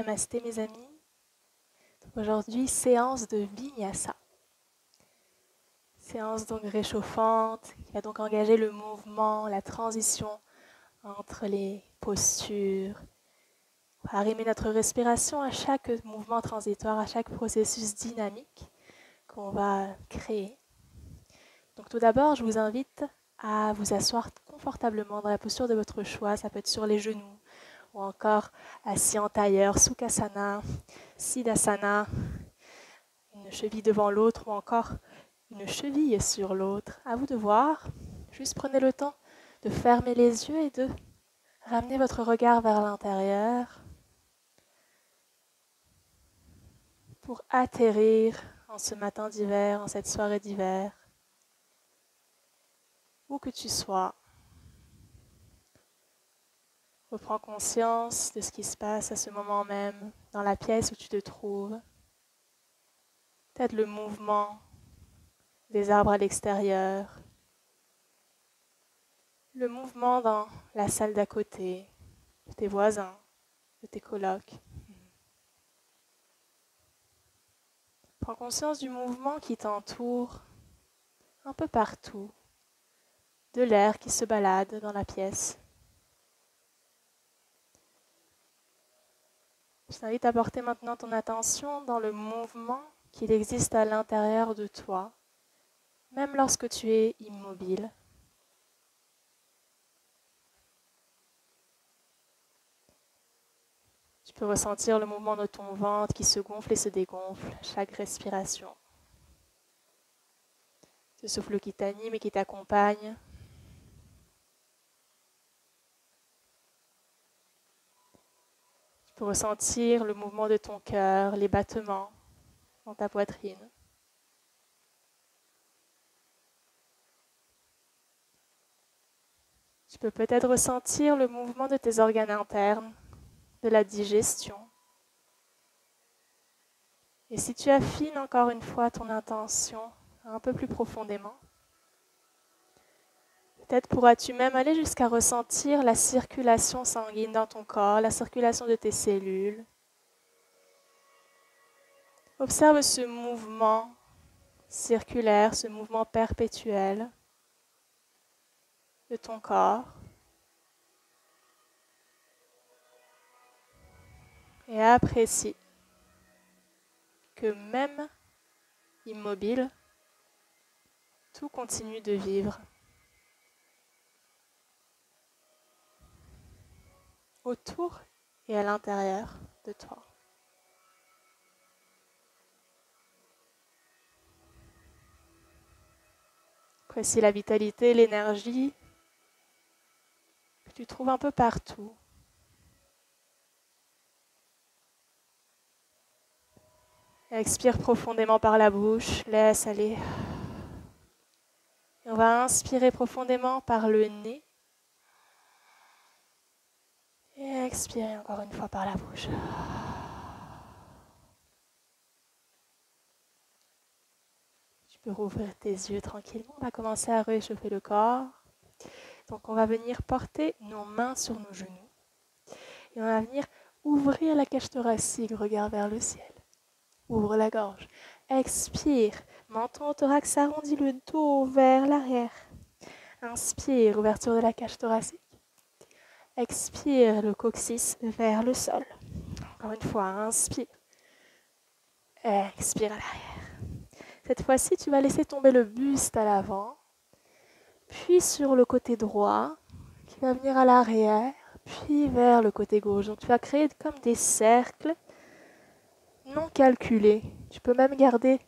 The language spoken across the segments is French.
Namasté mes amis. Aujourd'hui, séance de Vinyasa. Séance donc réchauffante qui va donc engager le mouvement, la transition entre les postures. On va arrimer notre respiration à chaque mouvement transitoire, à chaque processus dynamique qu'on va créer. Donc tout d'abord, je vous invite à vous asseoir confortablement dans la posture de votre choix. Ça peut être sur les genoux ou encore assis en tailleur, Sukhasana, Siddhasana, une cheville devant l'autre ou encore une cheville sur l'autre. À vous de voir. Juste prenez le temps de fermer les yeux et de ramener votre regard vers l'intérieur pour atterrir en ce matin d'hiver, en cette soirée d'hiver, où que tu sois. Reprends conscience de ce qui se passe à ce moment même, dans la pièce où tu te trouves. Peut-être le mouvement des arbres à l'extérieur, le mouvement dans la salle d'à côté, de tes voisins, de tes colocs. Prends conscience du mouvement qui t'entoure un peu partout, de l'air qui se balade dans la pièce. Je t'invite à porter maintenant ton attention dans le mouvement qu'il existe à l'intérieur de toi, même lorsque tu es immobile. Tu peux ressentir le mouvement de ton ventre qui se gonfle et se dégonfle à chaque respiration. Ce souffle qui t'anime et qui t'accompagne. Tu peux ressentir le mouvement de ton cœur, les battements dans ta poitrine. Tu peux peut-être ressentir le mouvement de tes organes internes, de la digestion. Et si tu affines encore une fois ton intention un peu plus profondément, peut-être pourras-tu même aller jusqu'à ressentir la circulation sanguine dans ton corps, la circulation de tes cellules. Observe ce mouvement circulaire, ce mouvement perpétuel de ton corps. Et apprécie que même immobile, tout continue de vivre. Autour et à l'intérieur de toi. Apprécie la vitalité, l'énergie que tu trouves un peu partout. Expire profondément par la bouche, laisse aller. Et on va inspirer profondément par le nez. Et expirer encore une fois par la bouche. Tu peux rouvrir tes yeux tranquillement. On va commencer à réchauffer le corps. Donc on va venir porter nos mains sur nos genoux. Et on va venir ouvrir la cage thoracique, regard vers le ciel. Ouvre la gorge. Expire. Menton au thorax s'arrondit, le dos vers l'arrière. Inspire, ouverture de la cage thoracique. Expire, le coccyx vers le sol. Encore une fois, inspire. Expire à l'arrière. Cette fois-ci, tu vas laisser tomber le buste à l'avant, puis sur le côté droit, qui va venir à l'arrière, puis vers le côté gauche. Donc tu vas créer comme des cercles non calculés. Tu peux même garder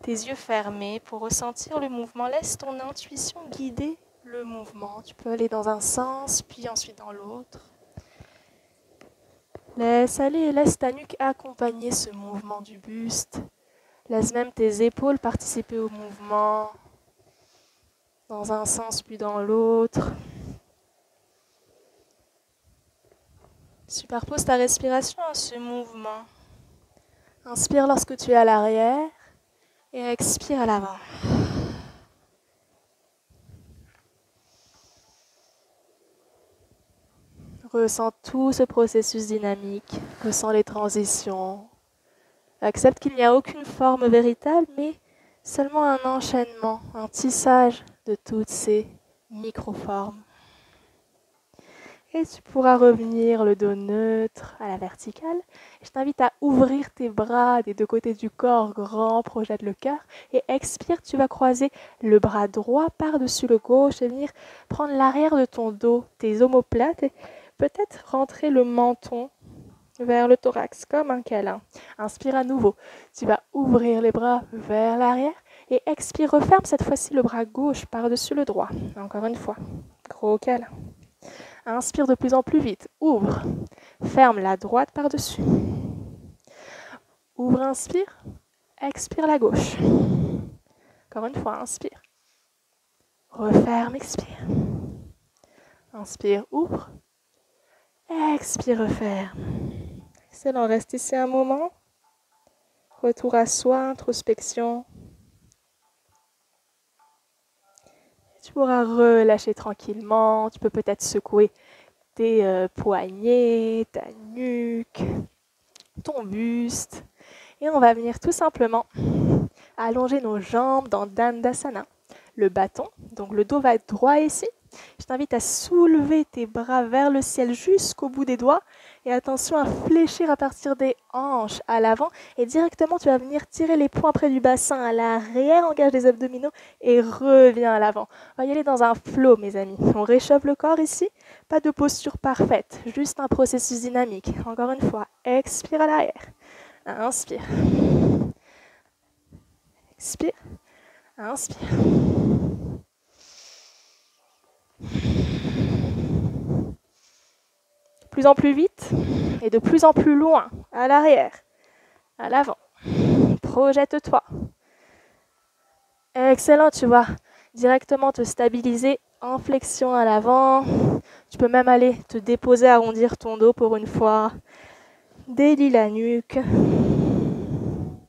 tes yeux fermés pour ressentir le mouvement. Laisse ton intuition guider le mouvement. Tu peux aller dans un sens, puis ensuite dans l'autre. Laisse aller, laisse ta nuque accompagner ce mouvement du buste. Laisse même tes épaules participer au mouvement, dans un sens puis dans l'autre. Superpose ta respiration à ce mouvement. Inspire lorsque tu es à l'arrière et expire à l'avant. Ressens tout ce processus dynamique, ressens les transitions. Accepte qu'il n'y a aucune forme véritable, mais seulement un enchaînement, un tissage de toutes ces microformes. Et tu pourras revenir le dos neutre à la verticale. Je t'invite à ouvrir tes bras des deux côtés du corps, grand, projette le cœur. Et expire, tu vas croiser le bras droit par-dessus le gauche et venir prendre l'arrière de ton dos, tes omoplates, et peut-être rentrer le menton vers le thorax comme un câlin. Inspire à nouveau. Tu vas ouvrir les bras vers l'arrière et expire, referme cette fois-ci le bras gauche par-dessus le droit. Encore une fois, gros câlin. Inspire de plus en plus vite. Ouvre. Ferme la droite par-dessus. Ouvre, inspire. Expire la gauche. Encore une fois, inspire. Referme, expire. Inspire, ouvre. Expire, referme. Excellent, reste ici un moment. Retour à soi, introspection. Tu pourras relâcher tranquillement. Tu peux peut-être secouer tes poignets, ta nuque, ton buste. Et on va venir tout simplement allonger nos jambes dans Dandasana. Le bâton, donc le dos va être droit ici. Je t'invite à soulever tes bras vers le ciel jusqu'au bout des doigts. Et attention à fléchir à partir des hanches à l'avant. Et directement, tu vas venir tirer les poings près du bassin à l'arrière. Engage les abdominaux et reviens à l'avant. On va y aller dans un flow, mes amis. On réchauffe le corps ici. Pas de posture parfaite. Juste un processus dynamique. Encore une fois, expire à l'arrière. Inspire. Expire. Inspire. De plus en plus vite et de plus en plus loin, à l'arrière, à l'avant. Projette-toi. Excellent, tu vas directement te stabiliser en flexion à l'avant. Tu peux même aller te déposer, arrondir ton dos pour une fois. Délie la nuque.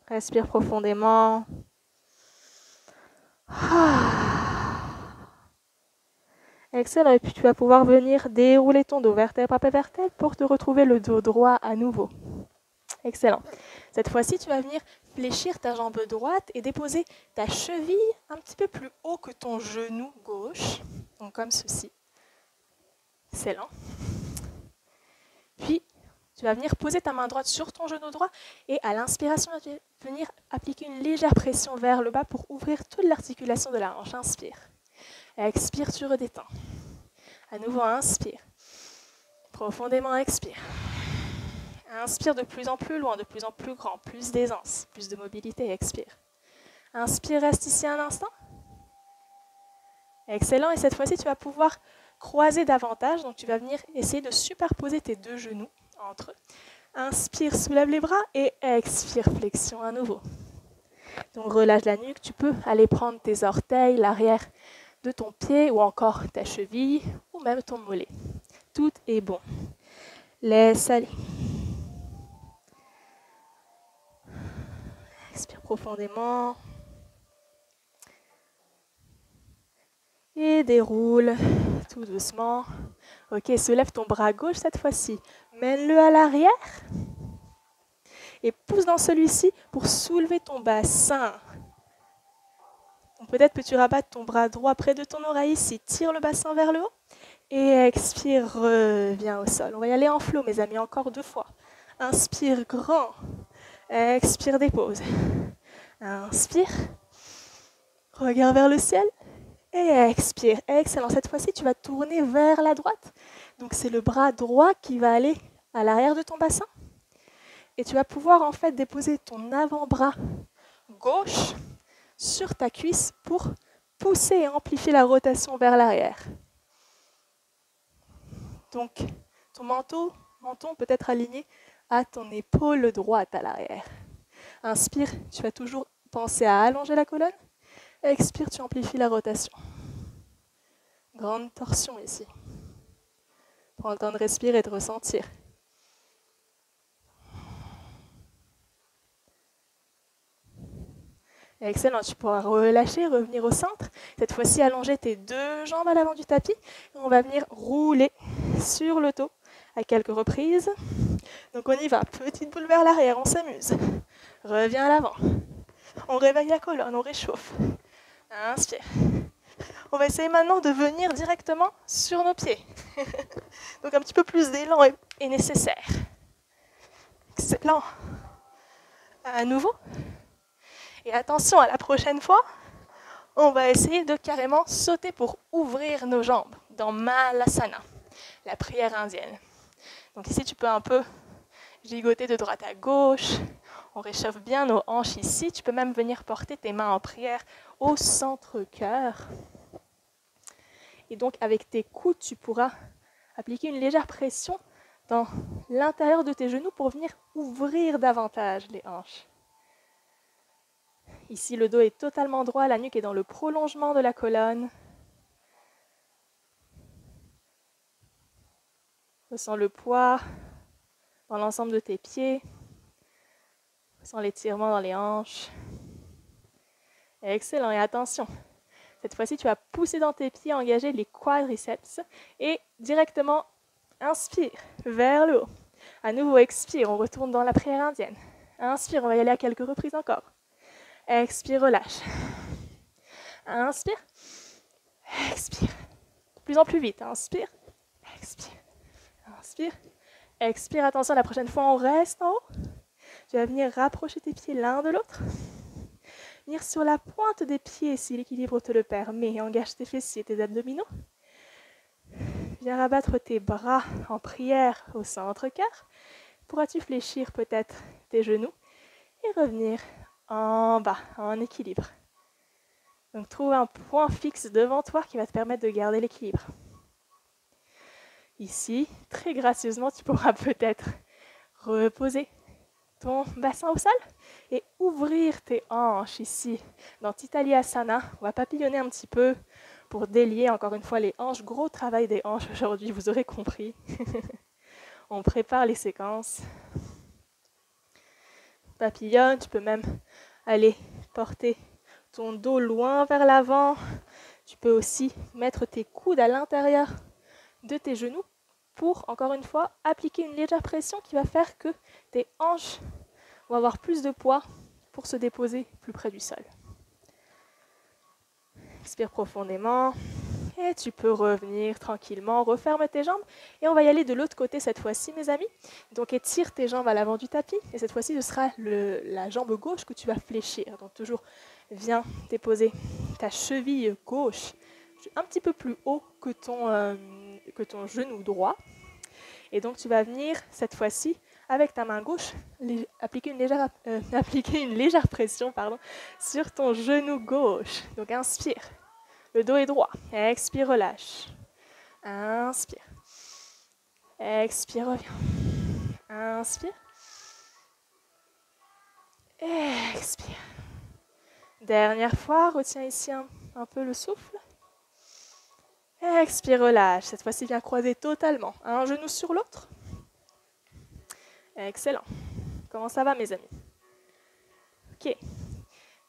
Respire profondément. Excellent, et puis tu vas pouvoir venir dérouler ton dos vertèbre après vertèbre pour te retrouver le dos droit à nouveau. Excellent. Cette fois-ci, tu vas venir fléchir ta jambe droite et déposer ta cheville un petit peu plus haut que ton genou gauche, donc comme ceci. Excellent. Puis, tu vas venir poser ta main droite sur ton genou droit et à l'inspiration, tu vas venir appliquer une légère pression vers le bas pour ouvrir toute l'articulation de la hanche. Inspire. Expire, tu redétends. À nouveau, inspire. Profondément, expire. Inspire de plus en plus loin, de plus en plus grand, plus d'aisance, plus de mobilité, expire. Inspire, reste ici un instant. Excellent, et cette fois-ci, tu vas pouvoir croiser davantage, donc tu vas venir essayer de superposer tes deux genoux entre eux. Inspire, soulève les bras et expire, flexion à nouveau. Donc relâche la nuque, tu peux aller prendre tes orteils, l'arrière de ton pied ou encore ta cheville ou même ton mollet. Tout est bon. Laisse aller. Expire profondément. Et déroule tout doucement. Ok, soulève ton bras gauche cette fois-ci. Mène-le à l'arrière. Et pousse dans celui-ci pour soulever ton bassin. Peut-être que tu rabattes ton bras droit près de ton oreille ici. Tire le bassin vers le haut. Et expire, reviens au sol. On va y aller en flow, mes amis, encore 2 fois. Inspire grand. Expire, dépose. Inspire. Regarde vers le ciel. Et expire. Excellent. Cette fois-ci, tu vas tourner vers la droite. Donc, c'est le bras droit qui va aller à l'arrière de ton bassin. Et tu vas pouvoir en fait déposer ton avant-bras gauche sur ta cuisse pour pousser et amplifier la rotation vers l'arrière. Donc, ton menton peut être aligné à ton épaule droite à l'arrière. Inspire, tu vas toujours penser à allonger la colonne. Expire, tu amplifies la rotation. Grande torsion ici. Prends le temps de respirer et de ressentir. Excellent, tu pourras relâcher, revenir au centre. Cette fois-ci, allonger tes 2 jambes à l'avant du tapis. Et on va venir rouler sur le dos à quelques reprises. Donc on y va, petite boule vers l'arrière, on s'amuse. Reviens à l'avant. On réveille la colonne, on réchauffe. Inspire. On va essayer maintenant de venir directement sur nos pieds. Donc un petit peu plus d'élan est nécessaire. Excellent. À nouveau. Et attention, à la prochaine fois, on va essayer de carrément sauter pour ouvrir nos jambes dans Malasana, la prière indienne. Donc ici, tu peux un peu gigoter de droite à gauche. On réchauffe bien nos hanches ici. Tu peux même venir porter tes mains en prière au centre-cœur. Et donc, avec tes coudes, tu pourras appliquer une légère pression dans l'intérieur de tes genoux pour venir ouvrir davantage les hanches. Ici, le dos est totalement droit, la nuque est dans le prolongement de la colonne. Ressens le poids dans l'ensemble de tes pieds. Ressens l'étirement dans les hanches. Excellent, et attention. Cette fois-ci, tu vas pousser dans tes pieds, engager les quadriceps et directement inspire vers le haut. À nouveau, expire, on retourne dans la prière indienne. Inspire, on va y aller à quelques reprises encore. Expire, relâche. Inspire. Expire. De plus en plus vite. Inspire. Expire. Inspire. Expire. Attention, la prochaine fois, on reste en haut. Tu vas venir rapprocher tes pieds l'un de l'autre. Venir sur la pointe des pieds si l'équilibre te le permet. Engage tes fessiers et tes abdominaux. Viens rabattre tes bras en prière au centre-cœur. Pourras-tu fléchir peut-être tes genoux et revenir en bas, en équilibre. Donc trouve un point fixe devant toi qui va te permettre de garder l'équilibre. Ici, très gracieusement, tu pourras peut-être reposer ton bassin au sol et ouvrir tes hanches ici. Dans Titalyasana, on va papillonner un petit peu pour délier encore une fois les hanches. Gros travail des hanches aujourd'hui, vous aurez compris. On prépare les séquences. Papillonne, tu peux même aller porter ton dos loin vers l'avant. Tu peux aussi mettre tes coudes à l'intérieur de tes genoux pour, encore une fois, appliquer une légère pression qui va faire que tes hanches vont avoir plus de poids pour se déposer plus près du sol. Expire profondément et tu peux revenir tranquillement, referme tes jambes et on va y aller de l'autre côté cette fois-ci, mes amis. Donc étire tes jambes à l'avant du tapis et cette fois-ci ce sera la jambe gauche que tu vas fléchir. Donc toujours viens déposer ta cheville gauche un petit peu plus haut que ton genou droit. Et donc tu vas venir cette fois-ci avec ta main gauche appliquer une légère pression sur ton genou gauche. Donc inspire, le dos est droit. Expire, relâche. Inspire. Expire, reviens. Inspire. Expire. Dernière fois, retiens ici un peu le souffle. Expire, relâche. Cette fois-ci, viens croiser totalement. Un genou sur l'autre. Excellent. Comment ça va, mes amis? Ok.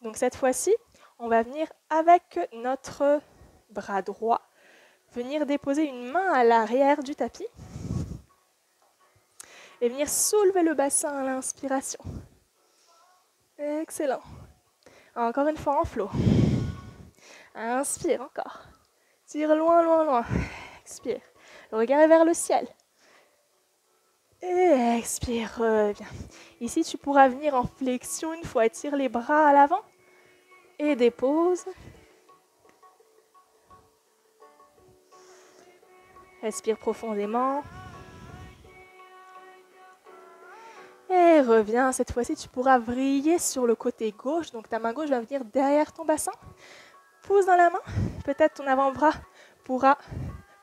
Donc cette fois-ci, on va venir avec notre bras droit, venir déposer une main à l'arrière du tapis et venir soulever le bassin à l'inspiration. Excellent. Encore une fois en flow. Inspire encore. Tire loin, loin, loin. Expire. Le regard est vers le ciel. Et expire, reviens. Ici, tu pourras venir en flexion une fois. Tire les bras à l'avant et dépose. Respire profondément. Et reviens. Cette fois-ci, tu pourras vriller sur le côté gauche. Donc, ta main gauche va venir derrière ton bassin. Pousse dans la main. Peut-être ton avant-bras pourra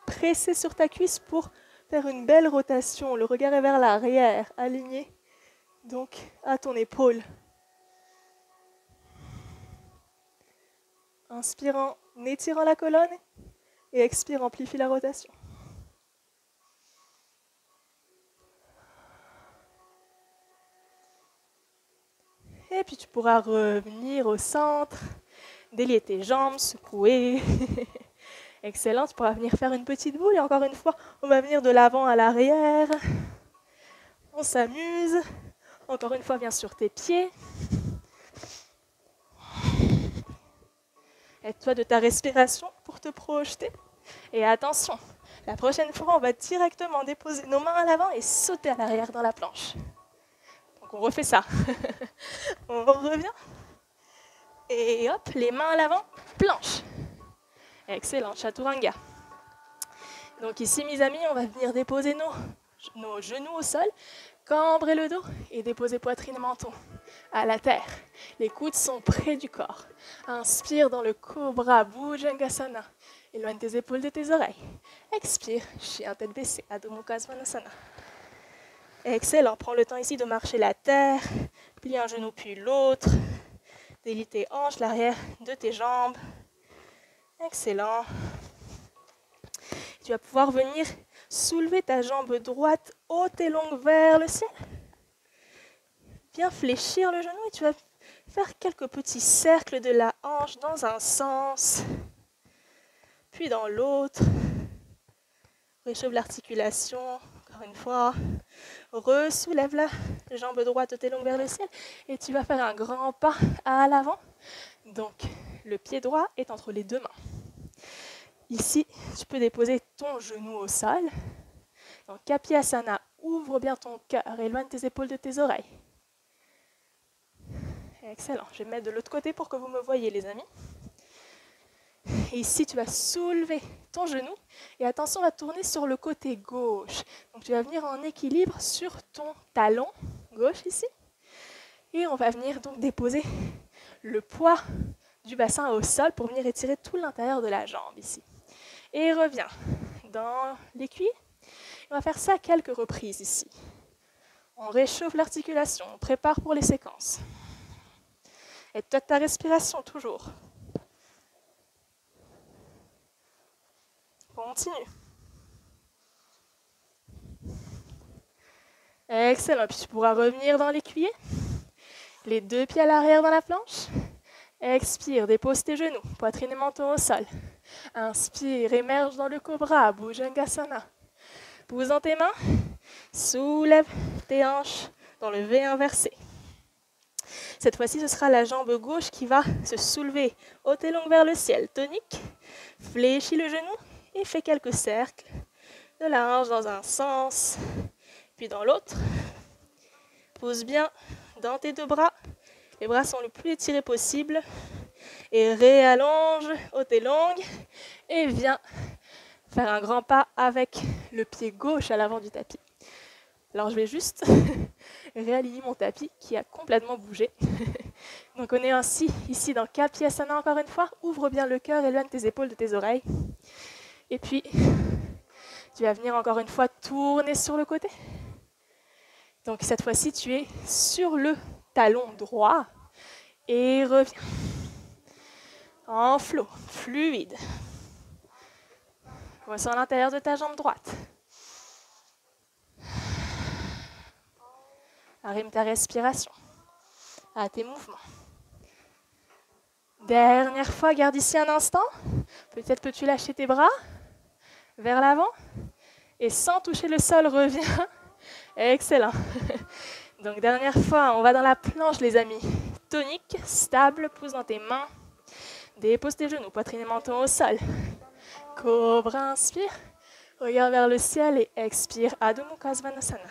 presser sur ta cuisse pour faire une belle rotation. Le regard est vers l'arrière, aligné donc à ton épaule. Inspire en étirant la colonne et expire, amplifie la rotation. Et puis tu pourras revenir au centre, délier tes jambes, secouer. Excellent, tu pourras venir faire une petite boule et encore une fois, on va venir de l'avant à l'arrière. On s'amuse. Encore une fois, viens sur tes pieds. Aide-toi de ta respiration pour te projeter. Et attention, la prochaine fois, on va directement déposer nos mains à l'avant et sauter à l'arrière dans la planche. Donc on refait ça. On revient. Et hop, les mains à l'avant, planche. Excellent, chaturanga. Donc ici, mes amis, on va venir déposer nos genoux au sol, cambrer le dos et déposer poitrine et menton à la terre. Les coudes sont près du corps. Inspire dans le Cobra Bhujangasana. Éloigne tes épaules de tes oreilles. Expire, chien tête baissée, Adho Mukha Svanasana. Excellent, prends le temps ici de marcher la terre, plie un genou puis l'autre, délie tes hanches, l'arrière de tes jambes. Excellent. Tu vas pouvoir venir soulever ta jambe droite haute et longue vers le ciel. Bien fléchir le genou et tu vas faire quelques petits cercles de la hanche dans un sens, puis dans l'autre. Réchauffe l'articulation, encore une fois. Ressoulève la jambe droite haute et longue vers le ciel et tu vas faire un grand pas à l'avant. Donc, le pied droit est entre les deux mains. Ici, tu peux déposer ton genou au sol. Donc, Kapiasana, ouvre bien ton cœur, éloigne tes épaules de tes oreilles. Excellent. Je vais me mettre de l'autre côté pour que vous me voyez, les amis. Et ici, tu vas soulever ton genou et attention, on va tourner sur le côté gauche. Donc, tu vas venir en équilibre sur ton talon gauche ici. Et on va venir donc déposer le poids du bassin au sol pour venir étirer tout l'intérieur de la jambe ici. Et reviens dans l'écuyer. On va faire ça quelques reprises ici. On réchauffe l'articulation, on prépare pour les séquences. Aide-toi de ta respiration toujours. Continue. Excellent. Puis tu pourras revenir dans l'écuyer. Les deux pieds à l'arrière dans la planche. Expire, dépose tes genoux, poitrine et menton au sol. Inspire, émerge dans le Cobra, Bhujangasana. Pousse dans tes mains, soulève tes hanches dans le V inversé. Cette fois-ci, ce sera la jambe gauche qui va se soulever haute et longue vers le ciel. Tonique, fléchis le genou et fais quelques cercles de la hanche dans un sens, puis dans l'autre. Pousse bien dans tes deux bras. Les bras sont le plus étirés possible. Et réallonge, haute et longue. Et viens faire un grand pas avec le pied gauche à l'avant du tapis. Alors je vais juste réaligner mon tapis qui a complètement bougé. Donc on est ainsi ici dans Kapiasana encore une fois. Ouvre bien le cœur, éloigne tes épaules de tes oreilles. Et puis tu vas venir encore une fois tourner sur le côté. Donc cette fois-ci tu es sur le talon droit et reviens. En flot, fluide. Ressens l'intérieur de ta jambe droite. Arrime ta respiration à tes mouvements. Dernière fois, garde ici un instant. Peut-être peux-tu lâcher tes bras vers l'avant. Et sans toucher le sol, reviens. Excellent. Donc dernière fois, on va dans la planche, les amis. Tonique, stable, pousse dans tes mains. Dépose tes genoux, poitrine et menton au sol. Cobra, inspire. Regarde vers le ciel et expire. Adho Mukha Svanasana.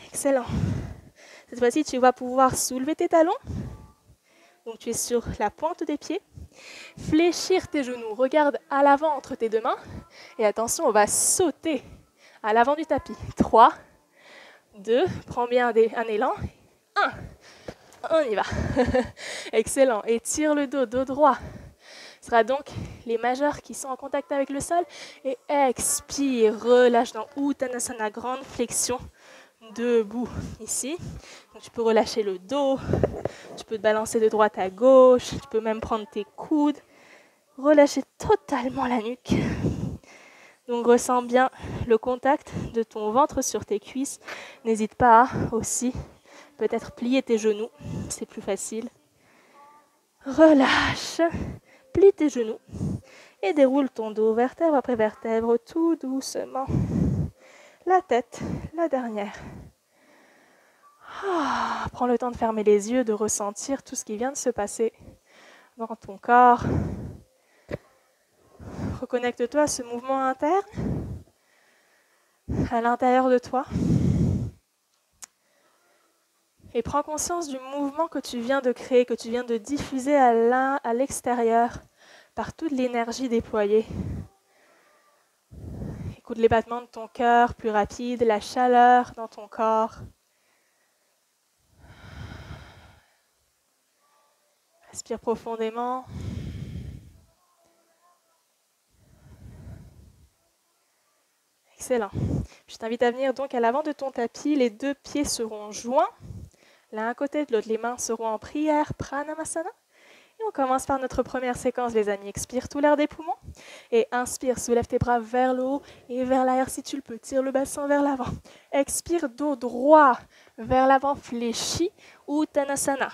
Excellent. Cette fois-ci, tu vas pouvoir soulever tes talons. Donc tu es sur la pointe des pieds. Fléchir tes genoux. Regarde à l'avant entre tes deux mains. Et attention, on va sauter à l'avant du tapis. 3, 2, prends bien un élan. 1, on y va. Excellent. Étire le dos, dos droit. Ce sera donc les majeurs qui sont en contact avec le sol. Et expire, relâche dans Uttanasana, grande flexion. Debout ici. Donc, tu peux relâcher le dos. Tu peux te balancer de droite à gauche. Tu peux même prendre tes coudes. Relâcher totalement la nuque. Donc ressens bien le contact de ton ventre sur tes cuisses. N'hésite pas à aussi peut-être plier tes genoux. C'est plus facile. Relâche. Plie tes genoux et déroule ton dos vertèbre après vertèbre tout doucement. La tête, la dernière. Prends le temps de fermer les yeux, de ressentir tout ce qui vient de se passer dans ton corps. Reconnecte-toi à ce mouvement interne, à l'intérieur de toi. Et prends conscience du mouvement que tu viens de créer, que tu viens de diffuser à l'extérieur par toute l'énergie déployée. Écoute les battements de ton cœur plus rapides, la chaleur dans ton corps. Respire profondément. Excellent. Je t'invite à venir donc à l'avant de ton tapis. Les deux pieds seront joints, l'un à côté de l'autre. Les mains seront en prière, Pranamasana. Et on commence par notre première séquence, les amis. Expire tout l'air des poumons. Et inspire, soulève tes bras vers le haut et vers l'arrière si tu le peux. Tire le bassin vers l'avant. Expire, dos droit vers l'avant, fléchi, Uttanasana.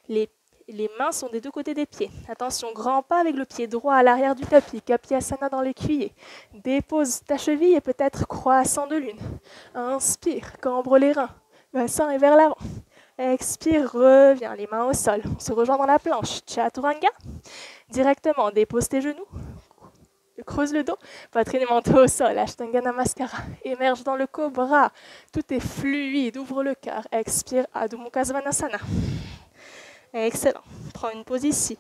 Les mains sont des deux côtés des pieds. Attention, grand pas avec le pied droit à l'arrière du tapis. Kapiasana dans l'écuyer. Dépose ta cheville et peut-être croissant de lune. Inspire, cambre les reins. Bassin est vers l'avant. Expire, reviens, les mains au sol. On se rejoint dans la planche. Chaturanga. Directement, dépose tes genoux. Creuse le dos. Poitrine et menton au sol. Ashtanga Namaskara. Émerge dans le cobra. Tout est fluide. Ouvre le cœur. Expire, Adho Mukha Svanasana. Excellent. Prends une pause ici.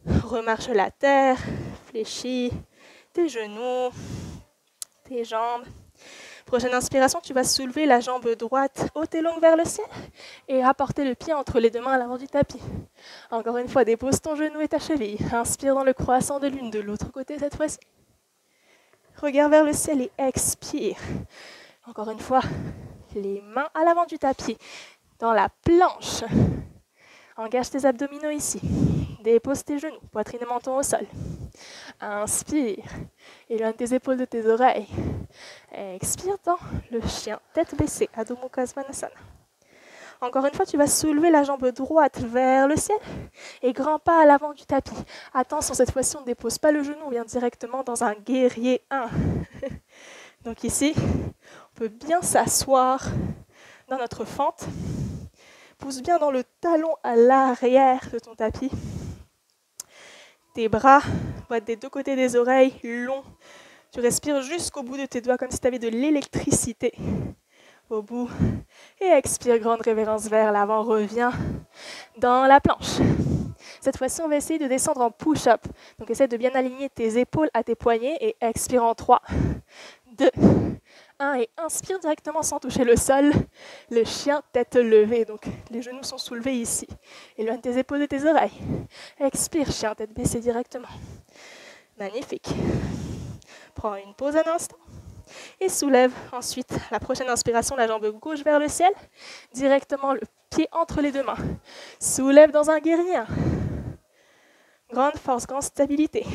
Remarche la terre. Fléchis tes genoux, tes jambes. Prochaine inspiration, tu vas soulever la jambe droite haute et longue vers le ciel et apporter le pied entre les deux mains à l'avant du tapis. Encore une fois, dépose ton genou et ta cheville. Inspire dans le croissant de lune de l'autre côté cette fois-ci. Regarde vers le ciel et expire. Encore une fois, les mains à l'avant du tapis, dans la planche. Engage tes abdominaux ici. Dépose tes genoux, poitrine et menton au sol. Inspire. Éloigne tes épaules de tes oreilles. Expire dans le chien, tête baissée, Adho Mukha Svanasana. Encore une fois, tu vas soulever la jambe droite vers le ciel et grand pas à l'avant du tapis. Attention, cette fois-ci, on ne dépose pas le genou, on vient directement dans un guerrier 1. Donc ici, on peut bien s'asseoir dans notre fente. Pousse bien dans le talon à l'arrière de ton tapis. Tes bras vont être des deux côtés des oreilles, longs. Tu respires jusqu'au bout de tes doigts comme si tu avais de l'électricité au bout. Et expire, grande révérence vers l'avant. Reviens dans la planche. Cette fois-ci, on va essayer de descendre en push-up. Donc, essaie de bien aligner tes épaules à tes poignets et expire en 3, 2, 1 et inspire directement sans toucher le sol. Le chien, tête levée. Donc, les genoux sont soulevés ici. Éloigne tes épaules de tes oreilles. Expire, chien, tête baissée directement. Magnifique. Prends une pause un instant. Et soulève ensuite, la prochaine inspiration, la jambe gauche vers le ciel. Directement le pied entre les deux mains. Soulève dans un guerrier. Grande force, grande stabilité.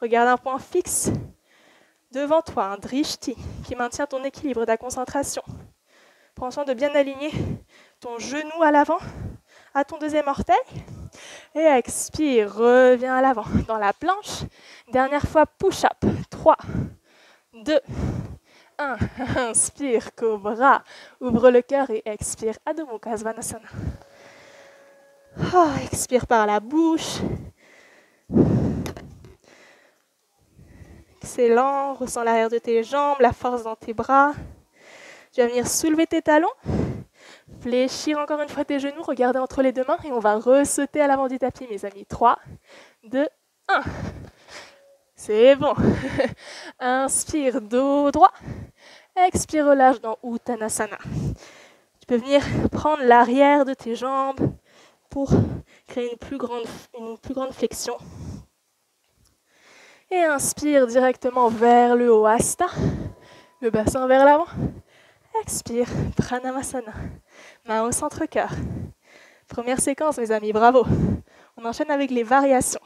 Regarde un point fixe devant toi, un drishti qui maintient ton équilibre, ta concentration. Prends soin de bien aligner ton genou à l'avant, à ton deuxième orteil. Et expire, reviens à l'avant dans la planche. Dernière fois, push-up. 3, 2, 1. Inspire, cobra. Ouvre le cœur et expire, Adho Mukha Svanasana. Expire par la bouche. Excellent. Ressens l'arrière de tes jambes, la force dans tes bras. Tu vas venir soulever tes talons. Fléchir encore une fois tes genoux, regardez entre les deux mains et on va ressauter à l'avant du tapis, mes amis. 3, 2, 1. C'est bon. Inspire, dos droit. Expire, relâche dans Uttanasana. Tu peux venir prendre l'arrière de tes jambes pour créer une plus grande flexion. Et inspire directement vers le haut, Hasta. Le bassin vers l'avant. Expire, Pranamasana. Main au centre-cœur. Première séquence, mes amis, bravo. On enchaîne avec les variations.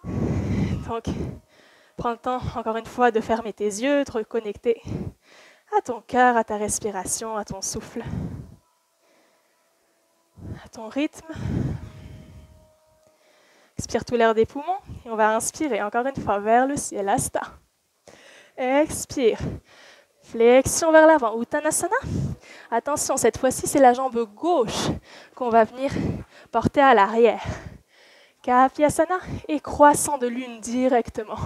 Donc, prends le temps, encore une fois, de fermer tes yeux, de reconnecter à ton cœur, à ta respiration, à ton souffle. ton rythme. Expire tout l'air des poumons et on va inspirer encore une fois vers le ciel, Hasta. Expire. Flexion vers l'avant, Uttanasana. Attention, cette fois-ci, c'est la jambe gauche qu'on va venir porter à l'arrière. Kapiasana et croissant de lune directement.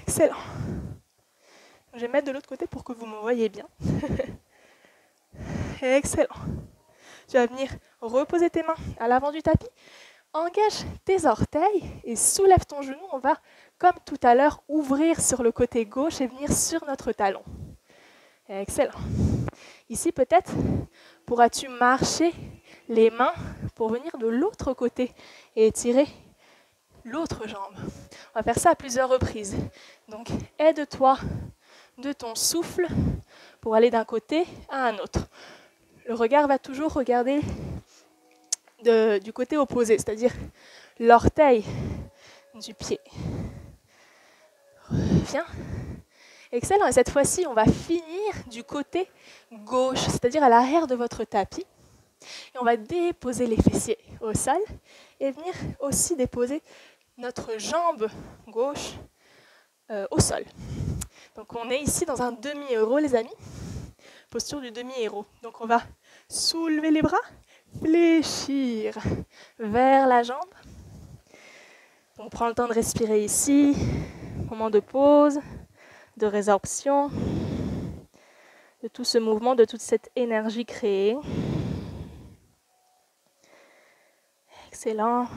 Excellent. Je vais mettre de l'autre côté pour que vous me voyez bien. Excellent. Tu vas venir reposer tes mains à l'avant du tapis. Engage tes orteils et soulève ton genou. On va, comme tout à l'heure, ouvrir sur le côté gauche et venir sur notre talon. Excellent. Ici, peut-être, pourras-tu marcher les mains pour venir de l'autre côté et étirer l'autre jambe. On va faire ça à plusieurs reprises. Donc, aide-toi de ton souffle pour aller d'un côté à un autre. Le regard va toujours regarder du côté opposé, c'est-à-dire l'orteil du pied. Viens. Excellent. Et cette fois-ci, on va finir du côté gauche, c'est-à-dire à l'arrière de votre tapis. Et on va déposer les fessiers au sol et venir aussi déposer notre jambe gauche au sol. Donc on est ici dans un demi-héros, les amis. Posture du demi-héros. Donc on va soulever les bras, fléchir vers la jambe. On prend le temps de respirer ici. Moment de pause, de résorption, de tout ce mouvement, de toute cette énergie créée. Excellent.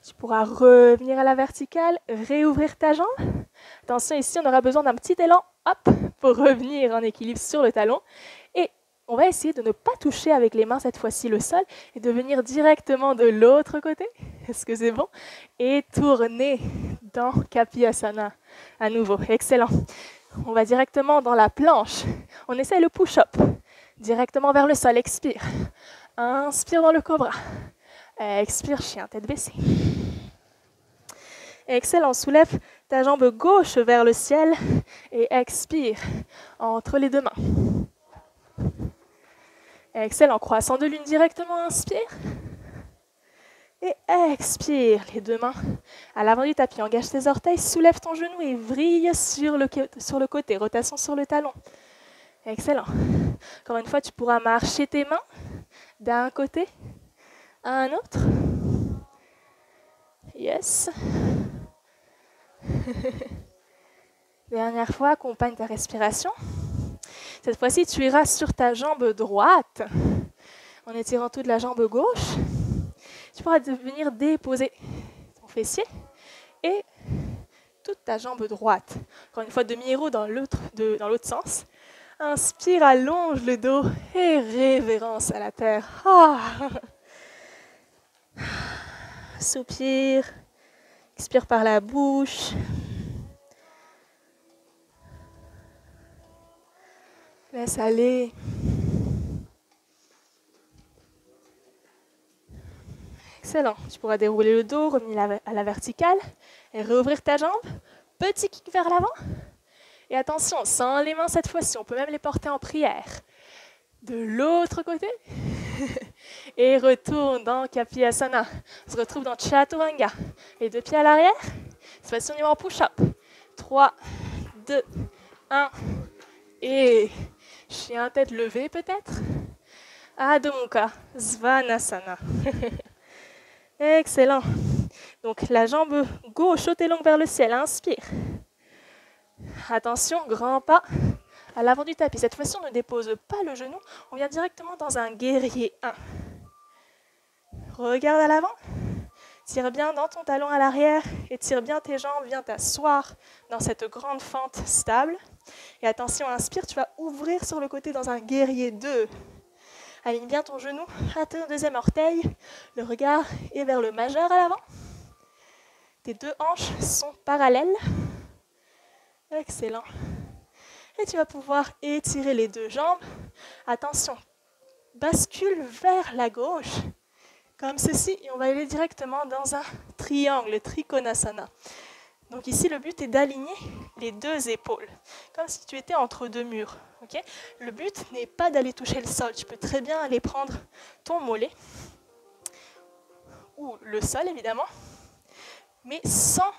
Tu pourras revenir à la verticale, réouvrir ta jambe. Attention, ici, on aura besoin d'un petit élan, hop, pour revenir en équilibre sur le talon. Et on va essayer de ne pas toucher avec les mains cette fois-ci le sol et de venir directement de l'autre côté. Est-ce que c'est bon? Et tourner dans Kapiasana à nouveau. Excellent. On va directement dans la planche. On essaie le push-up. Directement vers le sol. Expire. Inspire dans le cobra. Expire, chien, tête baissée. Excellent. Soulève ta jambe gauche vers le ciel et expire entre les deux mains. Excellent. Croissant de lune directement. Inspire. Et expire. Les deux mains à l'avant du tapis. Engage tes orteils. Soulève ton genou et vrille sur le côté. Rotation sur le talon. Excellent. Encore une fois, tu pourras marcher tes mains d'un côté à un autre. Yes. Dernière fois, accompagne ta respiration. Cette fois-ci, tu iras sur ta jambe droite en étirant toute la jambe gauche. Tu pourras venir déposer ton fessier et toute ta jambe droite. Encore une fois, demi-héros dans l'autre sens. Inspire, allonge le dos et révérence à la terre. Ah. Soupire. Expire par la bouche. Laisse aller. Excellent. Tu pourras dérouler le dos, revenir à la verticale et réouvrir ta jambe. Petit kick vers l'avant. Et attention, sans les mains cette fois-ci, on peut même les porter en prière. De l'autre côté. Et retourne dans Kapiasana. On se retrouve dans Chaturanga. Les deux pieds à l'arrière. Cette fois-ci, on y va en push-up. 3, 2, 1. Et chien tête levée peut-être. Adho Mukha Svanasana. Excellent. Donc la jambe gauche sautée longue vers le ciel. Inspire. Attention, grand pas à l'avant du tapis. Cette fois-ci, on ne dépose pas le genou. On vient directement dans un guerrier 1. Regarde à l'avant. Tire bien dans ton talon à l'arrière. Étire bien tes jambes. Viens t'asseoir dans cette grande fente stable. Et attention, inspire. Tu vas ouvrir sur le côté dans un guerrier 2. Aligne bien ton genou à ton deuxième orteil. Le regard est vers le majeur à l'avant. Tes deux hanches sont parallèles. Excellent. Et tu vas pouvoir étirer les deux jambes. Attention, bascule vers la gauche, comme ceci. Et on va aller directement dans un triangle, Trikonasana. Donc ici, le but est d'aligner les deux épaules, comme si tu étais entre deux murs. Okay? Le but n'est pas d'aller toucher le sol. Tu peux très bien aller prendre ton mollet, ou le sol évidemment, mais sans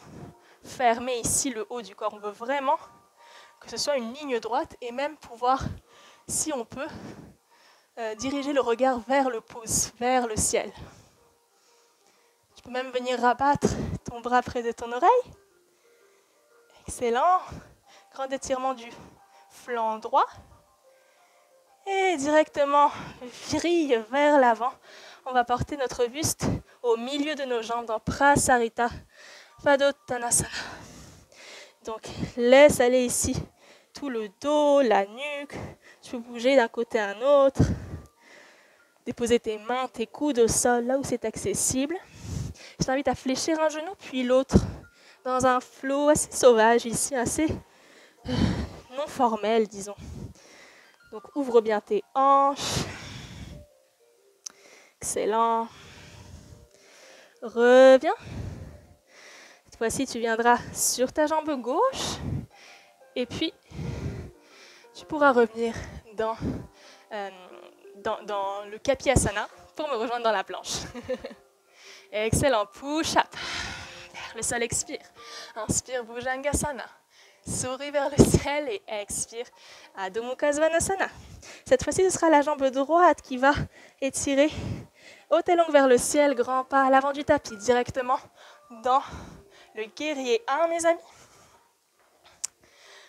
fermer ici le haut du corps. On veut vraiment que ce soit une ligne droite et même pouvoir, si on peut, diriger le regard vers le pouce, vers le ciel. Tu peux même venir rabattre ton bras près de ton oreille. Excellent. Grand étirement du flanc droit. Et directement, vrille vers l'avant. On va porter notre buste au milieu de nos jambes dans Prasarita Padottanasana. Donc, laisse aller ici tout le dos, la nuque. Tu peux bouger d'un côté à un autre. Déposer tes mains, tes coudes au sol, là où c'est accessible. Je t'invite à fléchir un genou, puis l'autre, dans un flow assez sauvage ici, assez non formel, disons. Donc, ouvre bien tes hanches. Excellent. Reviens. Cette fois-ci, tu viendras sur ta jambe gauche. Et puis, tu pourras revenir dans le Kapiasana pour me rejoindre dans la planche. Excellent. Push-up. Vers le sol, expire. Inspire, Bhujangasana. Souris vers le ciel et expire. Adho Mukha Svanasana. Cette fois-ci, ce sera la jambe droite qui va étirer haute et longue vers le ciel. Grand pas à l'avant du tapis, directement dans le guerrier 1, mes amis.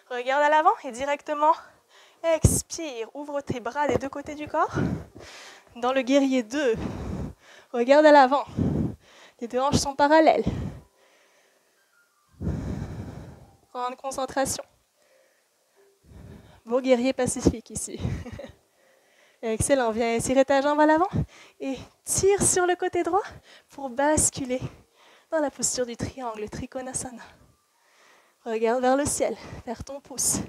Regarde à l'avant et directement expire. Ouvre tes bras des deux côtés du corps. Dans le guerrier 2, regarde à l'avant. Les deux hanches sont parallèles. Grande concentration. Beau guerrier pacifique ici. Excellent. Viens étirer ta jambe à l'avant et tire sur le côté droit pour basculer dans la posture du triangle, Trikonasana. Regarde vers le ciel, vers ton pouce.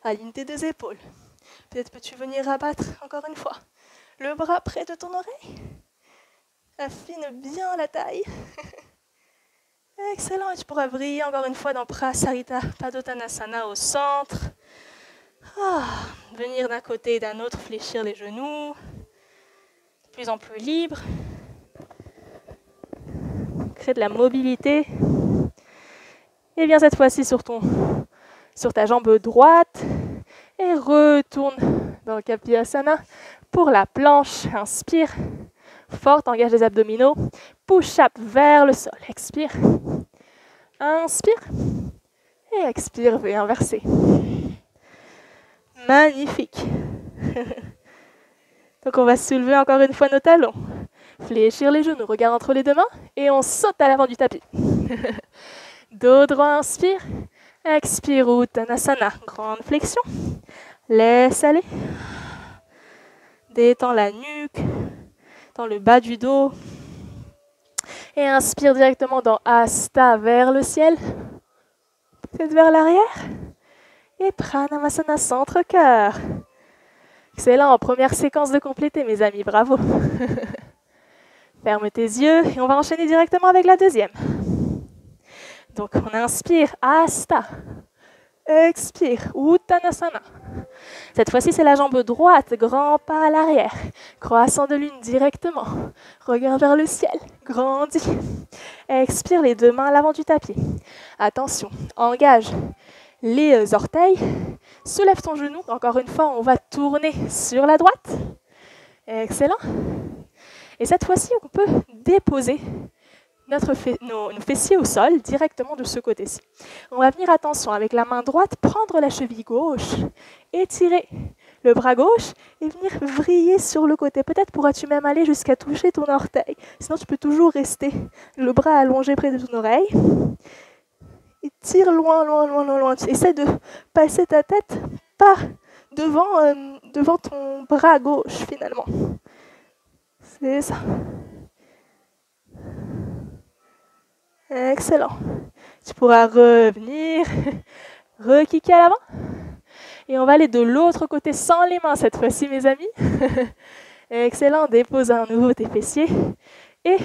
Aligne tes deux épaules. Peut-être peux-tu venir rabattre encore une fois le bras près de ton oreille. Affine bien la taille. Excellent. Et tu pourras briller encore une fois dans Prasarita Padottanasana au centre. Venir d'un côté et d'un autre, fléchir les genoux. De plus en plus libre. Crée de la mobilité. Et viens cette fois-ci sur ta jambe droite. Et retourne dans le Kapiasana pour la planche. Inspire. Fort, engage les abdominaux. Push-up vers le sol. Expire. Inspire. Et expire, V inversé. Magnifique. Donc on va soulever encore une fois nos talons. Fléchir les genoux, regard entre les deux mains. Et on saute à l'avant du tapis. Dos droit, inspire. Expire, Uttanasana. Grande flexion. Laisse aller. Détends la nuque. Dans le bas du dos. Et inspire directement dans Hasta vers le ciel. Peut-être vers l'arrière. Et Pranamasana centre-cœur. Excellent, première séquence de compléter, mes amis, bravo. Ferme tes yeux et on va enchaîner directement avec la deuxième. Donc on inspire, Hasta. Expire, Uttanasana. Cette fois-ci, c'est la jambe droite, grand pas à l'arrière. Croissant de lune directement. Regarde vers le ciel, grandis. Expire, les deux mains à l'avant du tapis. Attention, engage les orteils. Soulève ton genou. Encore une fois, on va tourner sur la droite. Excellent. Et cette fois-ci, on peut déposer nos fessiers au sol directement de ce côté-ci. On va venir, attention, avec la main droite, prendre la cheville gauche, étirer le bras gauche et venir vriller sur le côté. Peut-être pourras-tu même aller jusqu'à toucher ton orteil. Sinon, tu peux toujours rester le bras allongé près de ton oreille. Et tire loin, loin, loin, loin, loin. Essaie de passer ta tête par devant ton bras gauche, finalement. C'est ça. Excellent. Tu pourras revenir, re-kicker à l'avant. Et on va aller de l'autre côté sans les mains cette fois-ci, mes amis. Excellent. Dépose à nouveau tes fessiers et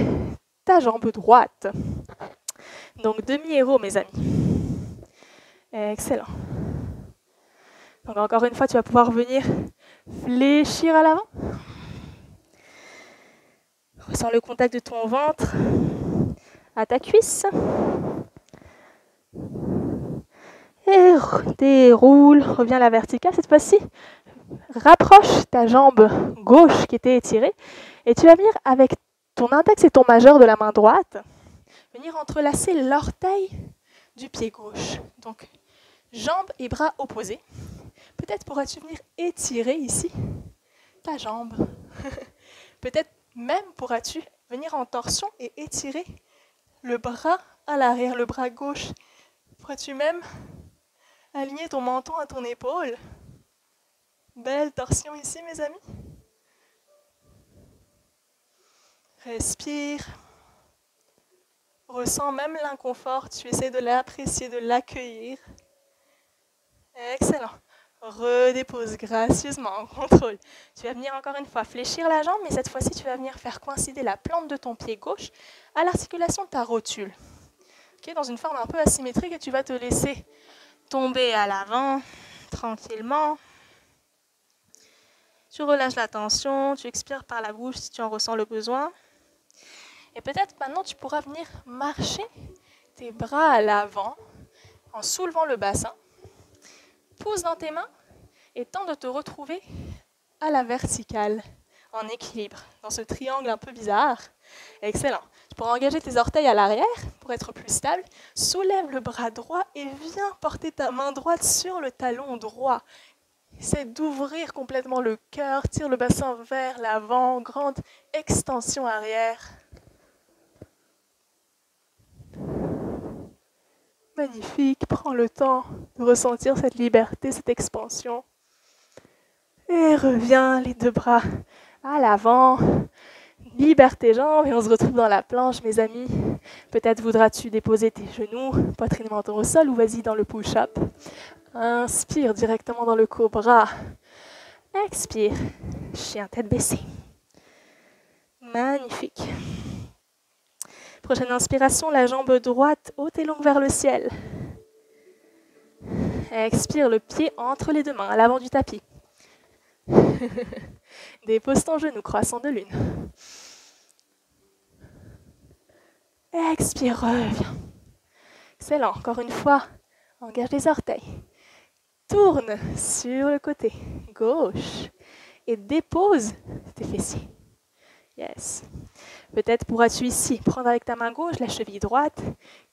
ta jambe droite. Donc demi-héros, mes amis. Excellent. Donc encore une fois, tu vas pouvoir venir fléchir à l'avant. Ressens le contact de ton ventre à ta cuisse. Et déroule, reviens à la verticale. Cette fois-ci, rapproche ta jambe gauche qui était étirée. Et tu vas venir avec ton index et ton majeur de la main droite, venir entrelacer l'orteil du pied gauche. Donc, jambes et bras opposés. Peut-être pourras-tu venir étirer ici ta jambe. Peut-être même pourras-tu venir en torsion et étirer le bras à l'arrière, le bras gauche. Pourras-tu même aligner ton menton à ton épaule. Belle torsion ici, mes amis. Respire. Ressens même l'inconfort. Tu essaies de l'apprécier, de l'accueillir. Excellent. Redépose gracieusement en contrôle. Tu vas venir encore une fois fléchir la jambe, mais cette fois-ci, tu vas venir faire coïncider la plante de ton pied gauche à l'articulation de ta rotule. Okay, dans une forme un peu asymétrique, et tu vas te laisser tomber à l'avant, tranquillement. Tu relâches la tension, tu expires par la bouche si tu en ressens le besoin. Et peut-être maintenant, tu pourras venir marcher tes bras à l'avant en soulevant le bassin. Pousse dans tes mains et tente de te retrouver à la verticale, en équilibre, dans ce triangle un peu bizarre. Excellent. Tu pourras engager tes orteils à l'arrière pour être plus stable. Soulève le bras droit et viens porter ta main droite sur le talon droit. Essaie d'ouvrir complètement le cœur, tire le bassin vers l'avant, grande extension arrière. Magnifique, prends le temps de ressentir cette liberté, cette expansion. Et reviens, les deux bras à l'avant. Libère tes jambes et on se retrouve dans la planche, mes amis. Peut-être voudras-tu déposer tes genoux, poitrine menton au sol, ou vas-y dans le push-up. Inspire directement dans le cobra. Expire, chien tête baissée. Magnifique. Prochaine inspiration, la jambe droite haute et longue vers le ciel. Expire, le pied entre les deux mains, à l'avant du tapis. Dépose ton genou, croissant de lune. Expire, reviens. Excellent, encore une fois, engage les orteils. Tourne sur le côté gauche et dépose tes fessiers. Yes. Peut-être pourras-tu ici prendre avec ta main gauche la cheville droite,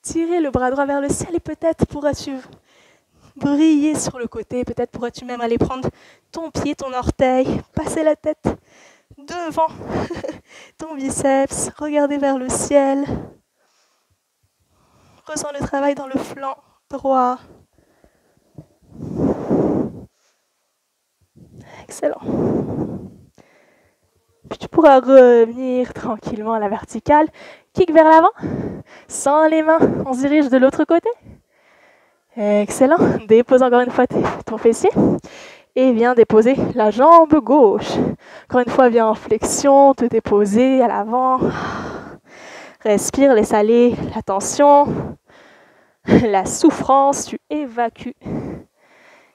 tirer le bras droit vers le ciel et peut-être pourras-tu briller sur le côté. Peut-être pourras-tu même aller prendre ton pied, ton orteil, passer la tête devant ton biceps, regarder vers le ciel. Ressens le travail dans le flanc droit. Excellent. Puis tu pourras revenir tranquillement à la verticale. Kick vers l'avant. Sans les mains, on se dirige de l'autre côté. Excellent. Dépose encore une fois ton fessier. Et viens déposer la jambe gauche. Encore une fois, viens en flexion, te déposer à l'avant. Respire, laisse aller la tension, la souffrance, tu évacues.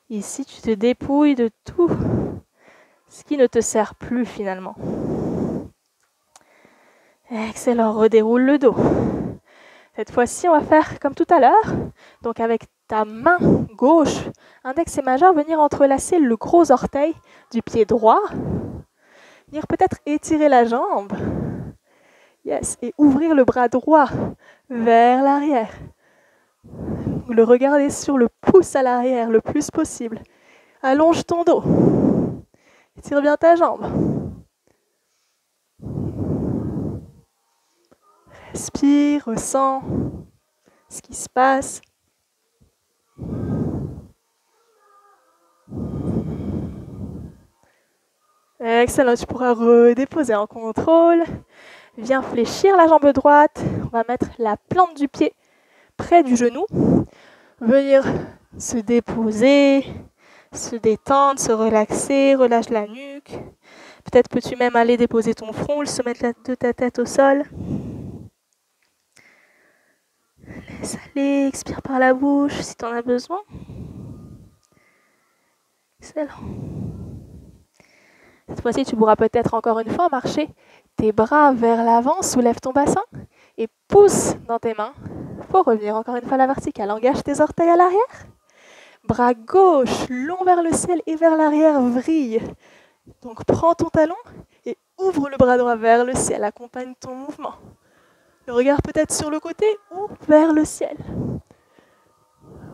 Ici, tu te dépouilles de tout ce qui ne te sert plus finalement. Excellent, redéroule le dos. Cette fois-ci, on va faire comme tout à l'heure. Donc avec ta main gauche, index et majeur, venir entrelacer le gros orteil du pied droit. Venir peut-être étirer la jambe. Yes, et ouvrir le bras droit vers l'arrière. Le regarder sur le pouce à l'arrière le plus possible. Allonge ton dos. Étire bien ta jambe. Respire, ressens ce qui se passe. Excellent, tu pourras redéposer en contrôle. Viens fléchir la jambe droite. On va mettre la plante du pied près du genou. Venir se déposer, se détendre, se relaxer, relâche la nuque. Peut-être peux-tu même aller déposer ton front, le sommet de ta tête au sol. Laisse aller, expire par la bouche si tu en as besoin. Excellent. Cette fois-ci, tu pourras peut-être encore une fois marcher tes bras vers l'avant, soulève ton bassin et pousse dans tes mains pour revenir encore une fois à la verticale. Engage tes orteils à l'arrière. Bras gauche, long vers le ciel et vers l'arrière, vrille. Donc prends ton talon et ouvre le bras droit vers le ciel. Accompagne ton mouvement. Le regard peut-être sur le côté ou vers le ciel.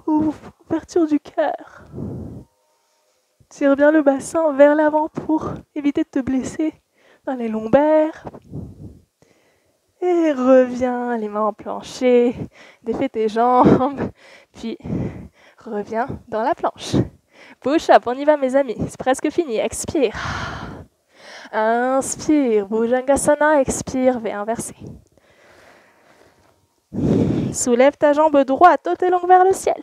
Ouverture du cœur. Tire bien le bassin vers l'avant pour éviter de te blesser dans les lombaires. Et reviens, les mains en plancher. Défais tes jambes. Puis reviens dans la planche. Push up, on y va mes amis. C'est presque fini. Expire. Inspire. Bhujangasana. Expire. V inversé. Soulève ta jambe droite, haute et longue vers le ciel.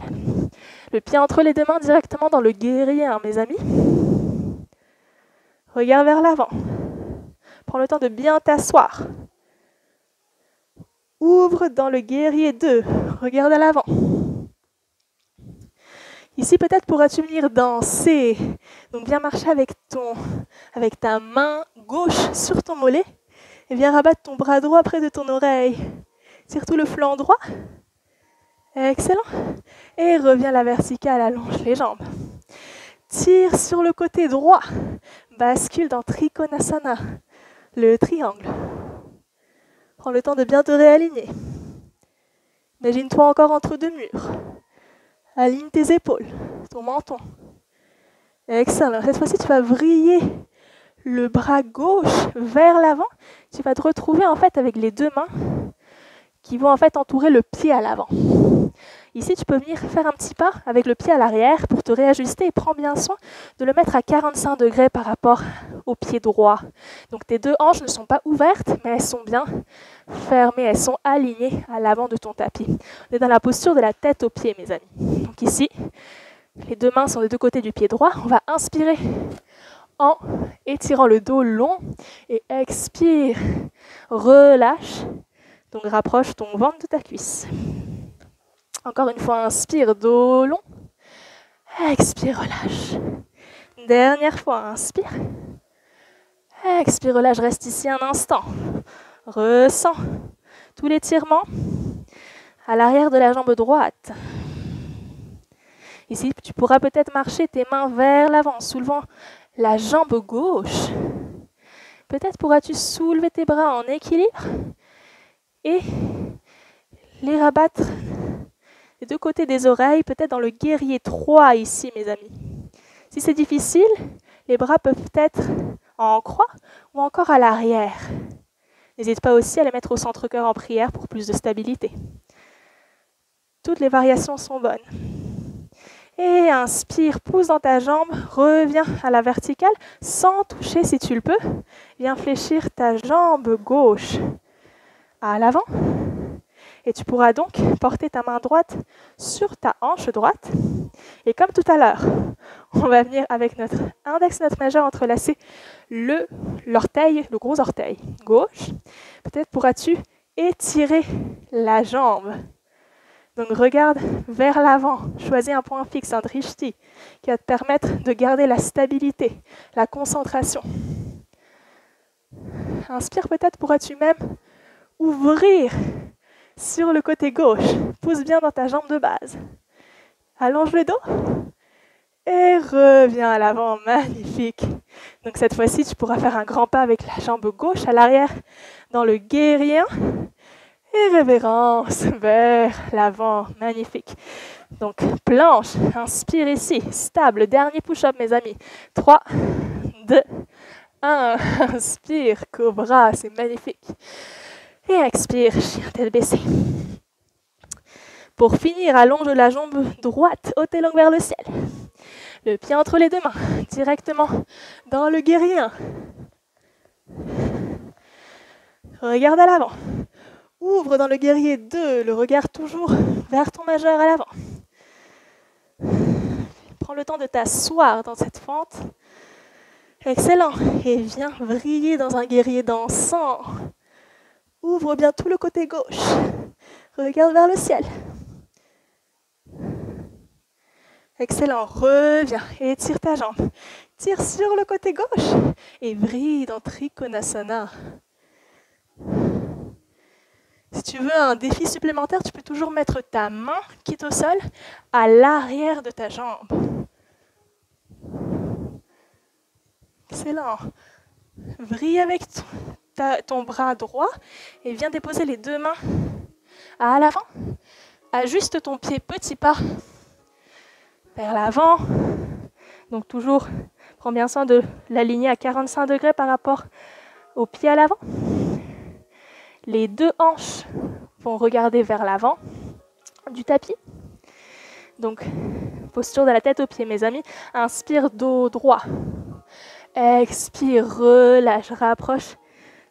Le pied entre les deux mains directement dans le guerrier, mes amis. Regarde vers l'avant. Prends le temps de bien t'asseoir. Ouvre dans le guerrier 2. Regarde à l'avant. Ici, peut-être pourras-tu venir danser. Donc, viens marcher avec ta main gauche sur ton mollet. Et viens rabattre ton bras droit près de ton oreille. Tire tout le flanc droit. Excellent. Et reviens à la verticale, allonge les jambes. Tire sur le côté droit. Bascule dans Trikonasana, le triangle. Prends le temps de bien te réaligner. Imagine-toi encore entre deux murs. Aligne tes épaules, ton menton. Excellent. Cette fois-ci, tu vas vriller le bras gauche vers l'avant. Tu vas te retrouver en fait avec les deux mains qui vont en fait entourer le pied à l'avant. Ici, tu peux venir faire un petit pas avec le pied à l'arrière pour te réajuster et prends bien soin de le mettre à 45 degrés par rapport au pied droit. Donc tes deux hanches ne sont pas ouvertes, mais elles sont bien fermées, elles sont alignées à l'avant de ton tapis. On est dans la posture de la tête aux pieds, mes amis. Donc ici, les deux mains sont des deux côtés du pied droit. On va inspirer en étirant le dos long et expire, relâche. Donc rapproche ton ventre de ta cuisse. Encore une fois, inspire, dos long. Expire, relâche. Dernière fois, inspire. Expire, relâche, reste ici un instant. Ressens tout l'étirement à l'arrière de la jambe droite. Ici, tu pourras peut-être marcher tes mains vers l'avant, soulevant la jambe gauche. Peut-être pourras-tu soulever tes bras en équilibre et les rabattre des deux côtés des oreilles, peut-être dans le guerrier 3 ici, mes amis. Si c'est difficile, les bras peuvent être en croix ou encore à l'arrière. N'hésite pas aussi à les mettre au centre-cœur en prière pour plus de stabilité. Toutes les variations sont bonnes. Et inspire, pousse dans ta jambe, reviens à la verticale, sans toucher si tu le peux. Viens fléchir ta jambe gauche à l'avant. Et tu pourras donc porter ta main droite sur ta hanche droite. Et comme tout à l'heure, on va venir avec notre index et notre majeur entrelacer l'orteil, le gros orteil gauche. Peut-être pourras-tu étirer la jambe. Donc regarde vers l'avant, choisis un point fixe, un drishti, qui va te permettre de garder la stabilité, la concentration. Inspire, peut-être pourras-tu même ouvrir sur le côté gauche. Pousse bien dans ta jambe de base. Allonge le dos et reviens à l'avant. Magnifique. Donc cette fois-ci, tu pourras faire un grand pas avec la jambe gauche à l'arrière dans le guerrier. Et révérence vers l'avant. Magnifique. Donc planche, inspire ici. Stable. Dernier push-up, mes amis. 3, 2, 1. Inspire, cobra. C'est magnifique. Et expire, chien tête baissée. Pour finir, allonge la jambe droite, haute et longue vers le ciel. Le pied entre les deux mains, directement dans le guerrier 1. Regarde à l'avant. Ouvre dans le guerrier 2, le regard toujours vers ton majeur à l'avant. Prends le temps de t'asseoir dans cette fente. Excellent. Et viens vriller dans un guerrier dansant. Ouvre bien tout le côté gauche. Regarde vers le ciel. Excellent. Reviens et étire ta jambe. Tire sur le côté gauche et vrille dans Trikonasana. Si tu veux un défi supplémentaire, tu peux toujours mettre ta main qui est au sol à l'arrière de ta jambe. Excellent. Vrille avec ton bras droit et viens déposer les deux mains à l'avant. Ajuste ton pied petit pas vers l'avant. Donc toujours, prends bien soin de l'aligner à 45 degrés par rapport au pied à l'avant. Les deux hanches vont regarder vers l'avant du tapis. Donc, posture de la tête aux pieds, mes amis. Inspire, dos droit. Expire, relâche, rapproche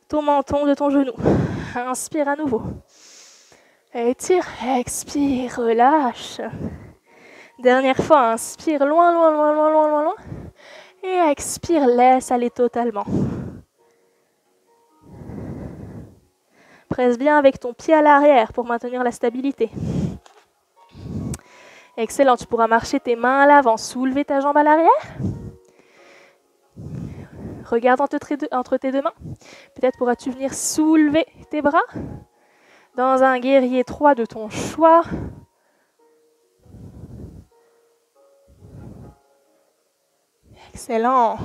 ton menton de ton genou. Inspire à nouveau. Étire, expire, relâche. Dernière fois, inspire loin, loin, loin, loin, loin, loin, loin. Et expire, laisse aller totalement. Presse bien avec ton pied à l'arrière pour maintenir la stabilité. Excellent, tu pourras marcher tes mains à l'avant, soulever ta jambe à l'arrière. Regarde entre tes deux mains. Peut-être pourras-tu venir soulever tes bras dans un guerrier 3 de ton choix. Excellent.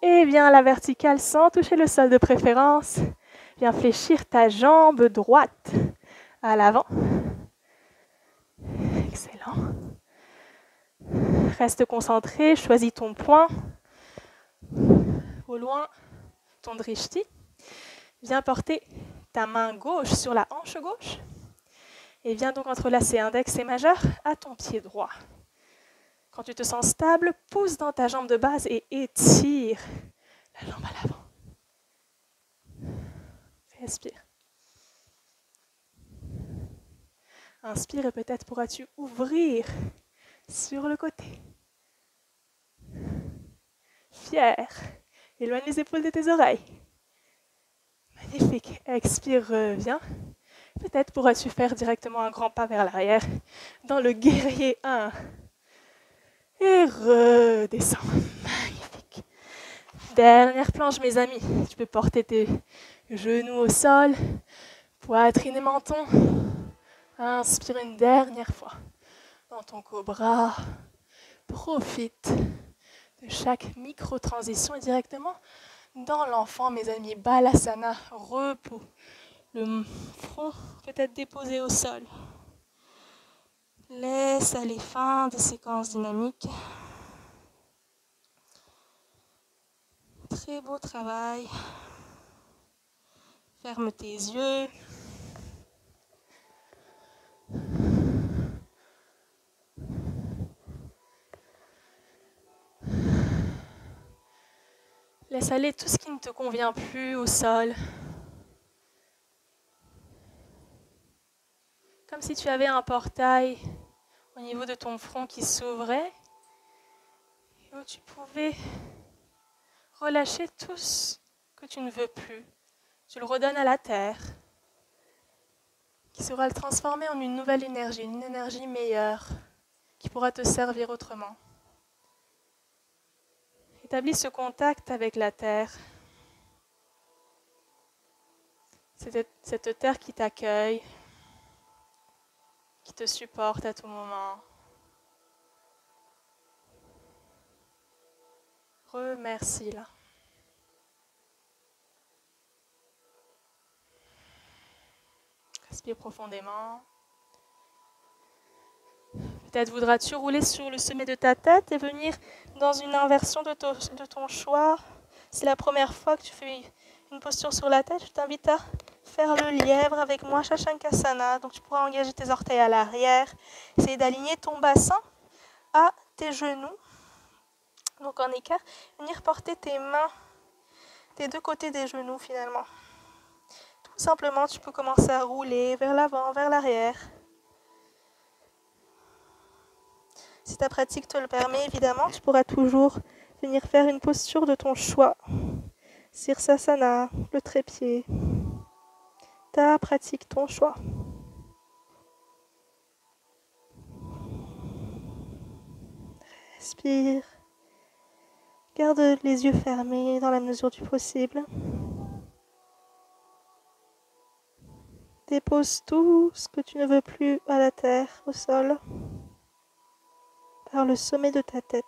Et viens à la verticale sans toucher le sol de préférence. Viens fléchir ta jambe droite à l'avant. Excellent. Reste concentré, choisis ton point. Au loin, ton drishti. Viens porter ta main gauche sur la hanche gauche. Et viens donc entrelacer index et majeur à ton pied droit. Quand tu te sens stable, pousse dans ta jambe de base et étire la jambe à l'avant. Respire. Inspire et peut-être pourras-tu ouvrir sur le côté. Fier. Éloigne les épaules de tes oreilles. Magnifique. Expire, reviens. Peut-être pourras-tu faire directement un grand pas vers l'arrière dans le guerrier 1. Et redescends. Magnifique. Dernière planche, mes amis. Tu peux porter tes genoux au sol, poitrine et menton. Inspire une dernière fois. Dans ton cobra, profite de chaque micro-transition et directement dans l'enfant, mes amis. Balasana, repos. Le front peut-être déposé au sol. Laisse aller, fin de séquence dynamique. Très beau travail. Ferme tes yeux. Laisse aller tout ce qui ne te convient plus au sol. Comme si tu avais un portail au niveau de ton front qui s'ouvrait et où tu pouvais relâcher tout ce que tu ne veux plus. Tu le redonnes à la terre, qui sera le transformer en une nouvelle énergie, une énergie meilleure, qui pourra te servir autrement. Établis ce contact avec la terre, cette terre qui t'accueille, qui te supporte à tout moment. Remercie-la. Respire profondément. Peut-être voudras-tu rouler sur le sommet de ta tête et venir dans une inversion de ton choix. C'est la première fois que tu fais une posture sur la tête. Je t'invite à faire le lièvre avec moi, Shashankasana. Donc tu pourras engager tes orteils à l'arrière. Essayer d'aligner ton bassin à tes genoux. Donc en écart, venir porter tes mains des deux côtés des genoux finalement. Tout simplement, tu peux commencer à rouler vers l'avant, vers l'arrière. Si ta pratique te le permet, évidemment, tu pourras toujours venir faire une posture de ton choix. Sirsasana, le trépied. ta pratique, ton choix. Respire. Garde les yeux fermés dans la mesure du possible. Dépose tout ce que tu ne veux plus à la terre, au sol, par le sommet de ta tête.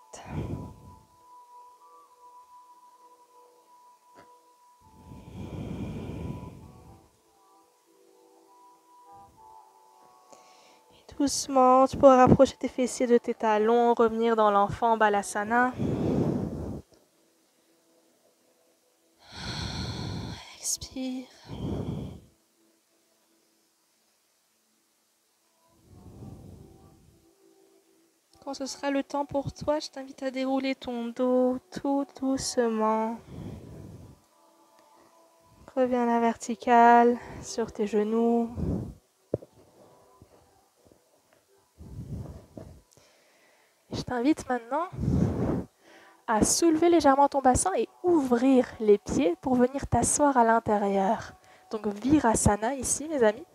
Et doucement, tu pourras rapprocher tes fessiers de tes talons, revenir dans l'enfant Balasana. Expire. Quand ce sera le temps pour toi, je t'invite à dérouler ton dos tout doucement. Reviens à la verticale, sur tes genoux. Je t'invite maintenant à soulever légèrement ton bassin et ouvrir les pieds pour venir t'asseoir à l'intérieur. Donc Virasana ici, mes amis.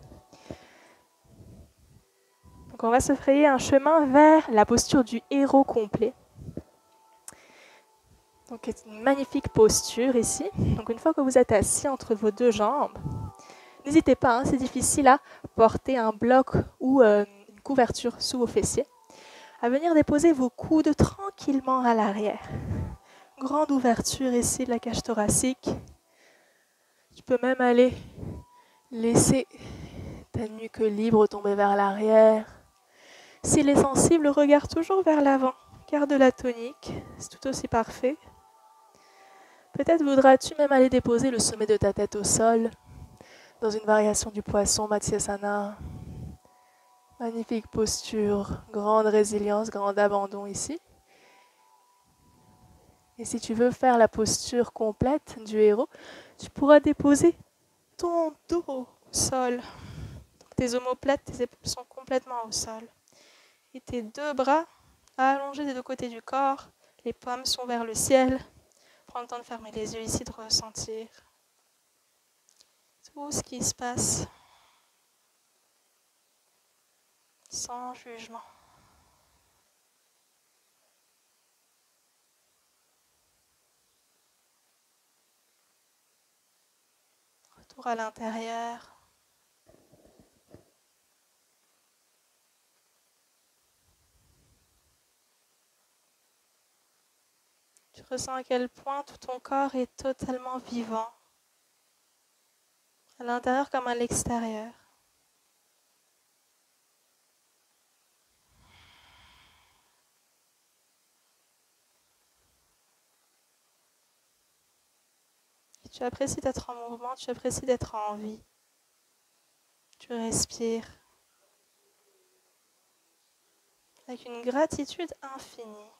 Donc on va se frayer un chemin vers la posture du héros complet. Donc c'est une magnifique posture ici. Donc une fois que vous êtes assis entre vos deux jambes, n'hésitez pas, c'est difficile à porter un bloc ou une couverture sous vos fessiers, à venir déposer vos coudes tranquillement à l'arrière. Grande ouverture ici de la cage thoracique. Tu peux même aller laisser ta nuque libre tomber vers l'arrière. S'il est sensible, regarde toujours vers l'avant. Garde la tonique, c'est tout aussi parfait. Peut-être voudras-tu même aller déposer le sommet de ta tête au sol, dans une variation du poisson Matsyasana. Magnifique posture, grande résilience, grand abandon ici. Et si tu veux faire la posture complète du héros, tu pourras déposer ton dos au sol. Tes omoplates, tes épaules sont complètement au sol. Et tes deux bras allongés des deux côtés du corps, les paumes sont vers le ciel. Prends le temps de fermer les yeux ici, de ressentir tout ce qui se passe sans jugement. Retour à l'intérieur. Tu ressens à quel point tout ton corps est totalement vivant, à l'intérieur comme à l'extérieur. Et tu apprécies d'être en mouvement, tu apprécies d'être en vie. Tu respires avec une gratitude infinie.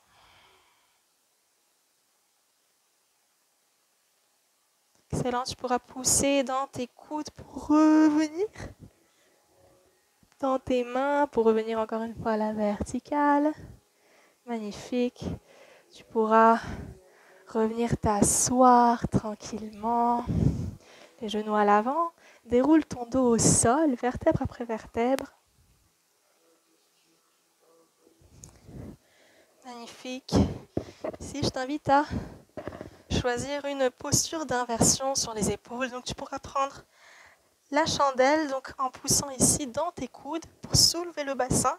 Excellent, tu pourras pousser dans tes coudes pour revenir. Dans tes mains pour revenir encore une fois à la verticale. Magnifique. Tu pourras revenir t'asseoir tranquillement. Les genoux à l'avant. Déroule ton dos au sol, vertèbre après vertèbre. Magnifique. Ici, je t'invite à choisir une posture d'inversion sur les épaules. Donc, tu pourras prendre la chandelle, donc en poussant ici dans tes coudes pour soulever le bassin.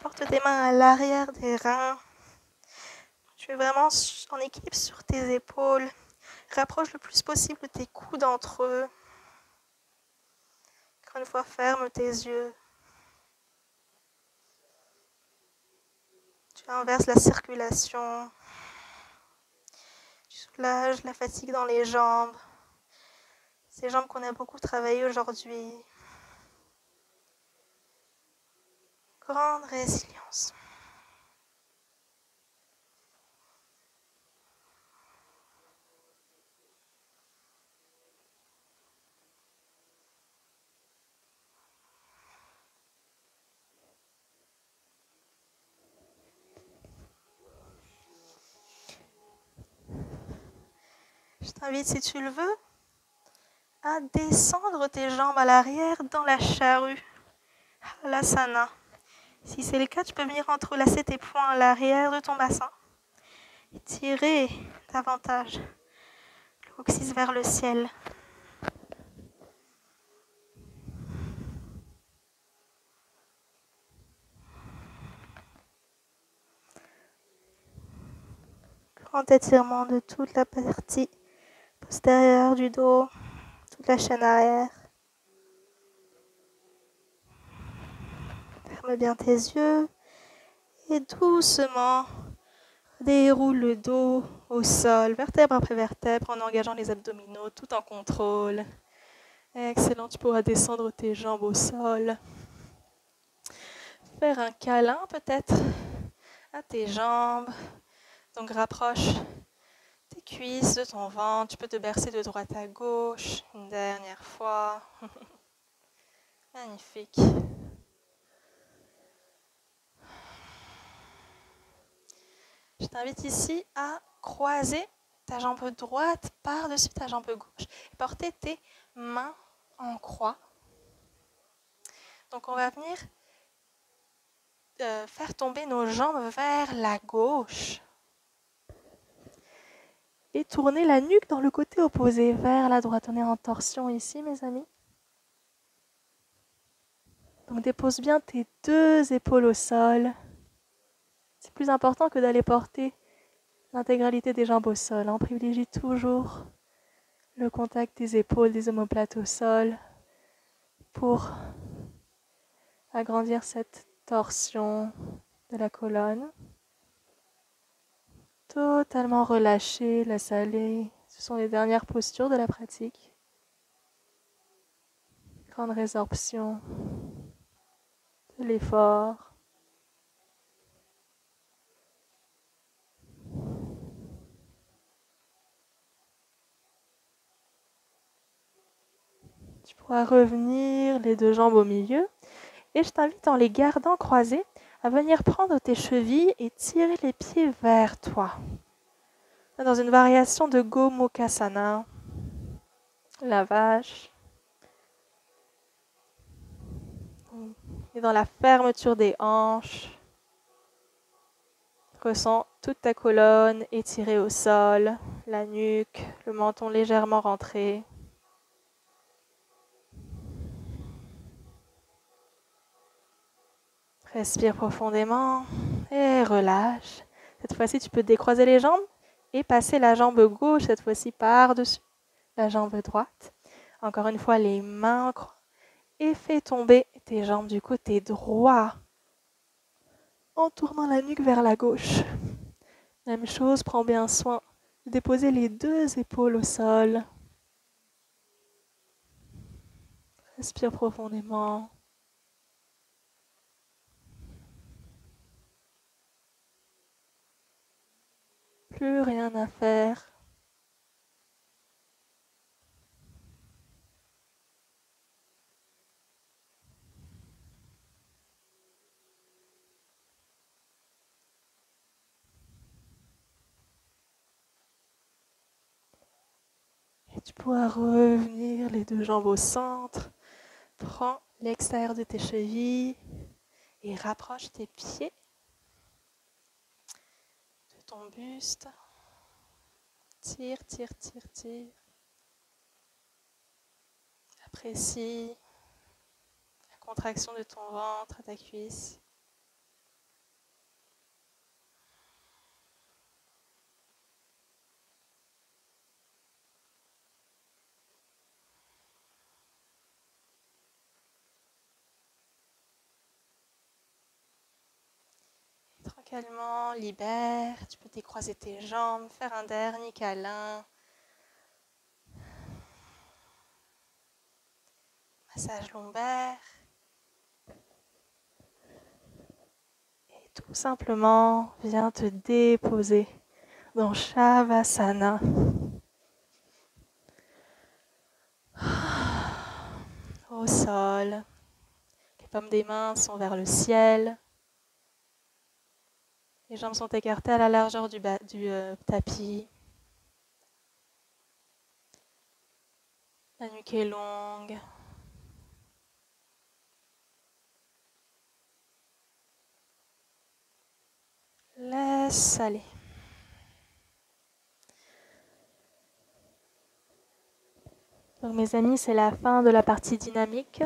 Porte tes mains à l'arrière des reins. Tu es vraiment en équilibre sur tes épaules. Rapproche le plus possible tes coudes entre eux. Encore une fois, ferme tes yeux. Tu inverses la circulation. Tu soulages la fatigue dans les jambes. Ces jambes qu'on a beaucoup travaillées aujourd'hui. Grande résilience. Je t'invite, si tu le veux, à descendre tes jambes à l'arrière dans la charrue, Halasana. Si c'est le cas, tu peux venir entrelacer tes poings à l'arrière de ton bassin et tirer davantage le coccyx vers le ciel. Grand étirement de toute la partie postérieure du dos, toute la chaîne arrière. Ferme bien tes yeux et doucement déroule le dos au sol, vertèbre après vertèbre, en engageant les abdominaux tout en contrôle. Excellent, tu pourras descendre tes jambes au sol. Faire un câlin peut-être à tes jambes. Donc rapproche tes cuisses de ton ventre. Tu peux te bercer de droite à gauche une dernière fois. Magnifique. Je t'invite ici à croiser ta jambe droite par-dessus ta jambe gauche et porter tes mains en croix. Donc on va venir faire tomber nos jambes vers la gauche et tourner la nuque dans le côté opposé vers la droite. On est en torsion ici, mes amis. Donc dépose bien tes deux épaules au sol. C'est plus important que d'aller porter l'intégralité des jambes au sol. On privilégie toujours le contact des épaules, des omoplates au sol pour agrandir cette torsion de la colonne. Totalement relâché, laisse aller. Ce sont les dernières postures de la pratique. Grande résorption de l'effort. Tu pourras revenir les deux jambes au milieu. Et je t'invite, en les gardant croisées, à venir prendre tes chevilles et tirer les pieds vers toi. Dans une variation de Gomukhasana, la vache. Et dans la fermeture des hanches, ressens toute ta colonne étirée au sol, la nuque, le menton légèrement rentré. Respire profondément et relâche. Cette fois-ci, tu peux décroiser les jambes et passer la jambe gauche, cette fois-ci par-dessus la jambe droite. Encore une fois, les mains en croix. Et fais tomber tes jambes du côté droit en tournant la nuque vers la gauche. Même chose, prends bien soin de déposer les deux épaules au sol. Respire profondément. Plus rien à faire. Et tu pourras revenir les deux jambes au centre. Prends l'extérieur de tes chevilles et rapproche tes pieds de ton buste. Tire, tire, tire, tire. Apprécie la contraction de ton ventre à ta cuisse. Tranquillement, libère. Tu peux décroiser tes jambes, faire un dernier câlin. Massage lombaire. Et tout simplement, viens te déposer dans Shavasana. Au sol. Les paumes des mains sont vers le ciel. Les jambes sont écartées à la largeur du tapis. La nuque est longue. Laisse aller. Donc mes amis, c'est la fin de la partie dynamique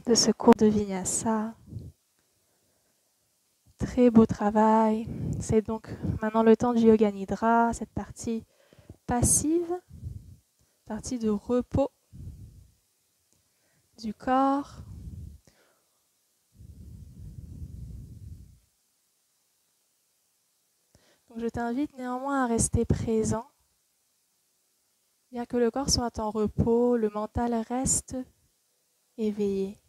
de ce cours de Vinyasa. Très beau travail. C'est donc maintenant le temps du Yoga Nidra, cette partie passive, partie de repos du corps. Donc je t'invite néanmoins à rester présent. Bien que le corps soit en repos, le mental reste éveillé.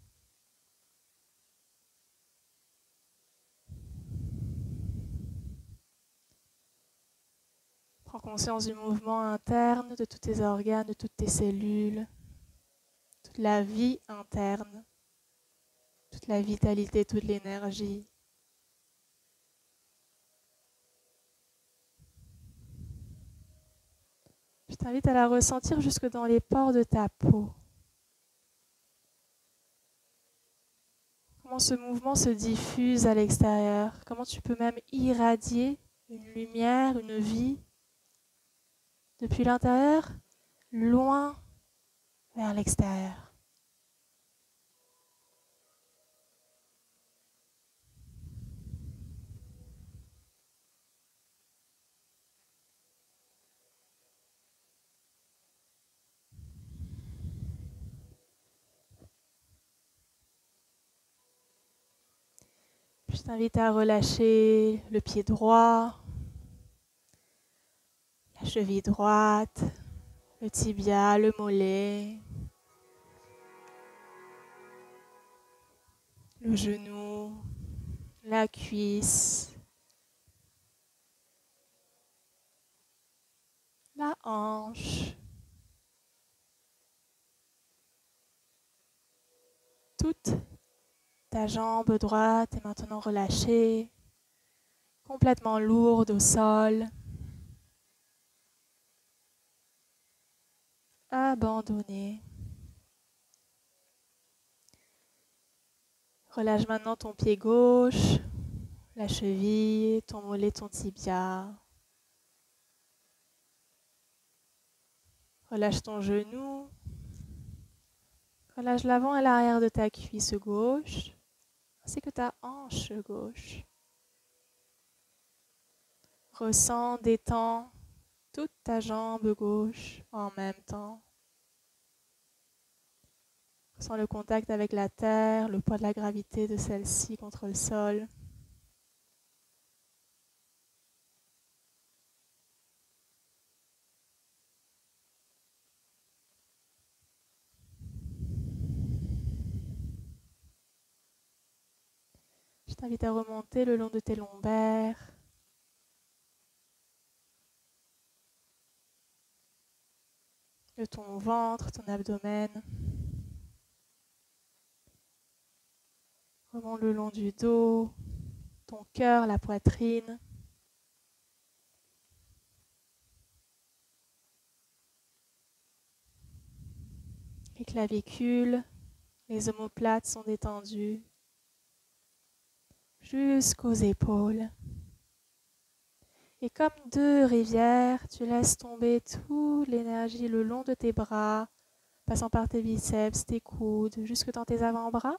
Prends conscience du mouvement interne, de tous tes organes, de toutes tes cellules, toute la vie interne, toute la vitalité, toute l'énergie. Je t'invite à la ressentir jusque dans les pores de ta peau. Comment ce mouvement se diffuse à l'extérieur, comment tu peux même irradier une lumière, une vie depuis l'intérieur, loin vers l'extérieur. Je t'invite à relâcher le pied droit, la cheville droite, le tibia, le mollet, le genou, la cuisse, la hanche, toute ta jambe droite est maintenant relâchée, complètement lourde au sol, abandonnée. Relâche maintenant ton pied gauche, la cheville, ton mollet, ton tibia. Relâche ton genou. Relâche l'avant et l'arrière de ta cuisse gauche, ainsi que ta hanche gauche. Ressens, détends toute ta jambe gauche en même temps. Ressens le contact avec la terre, le poids de la gravité de celle-ci contre le sol. Je t'invite à remonter le long de tes lombaires. De ton ventre, ton abdomen. Remonte le long du dos, ton cœur, la poitrine. Les clavicules, les omoplates sont détendues jusqu'aux épaules. Et comme deux rivières, tu laisses tomber toute l'énergie le long de tes bras, passant par tes biceps, tes coudes, jusque dans tes avant-bras.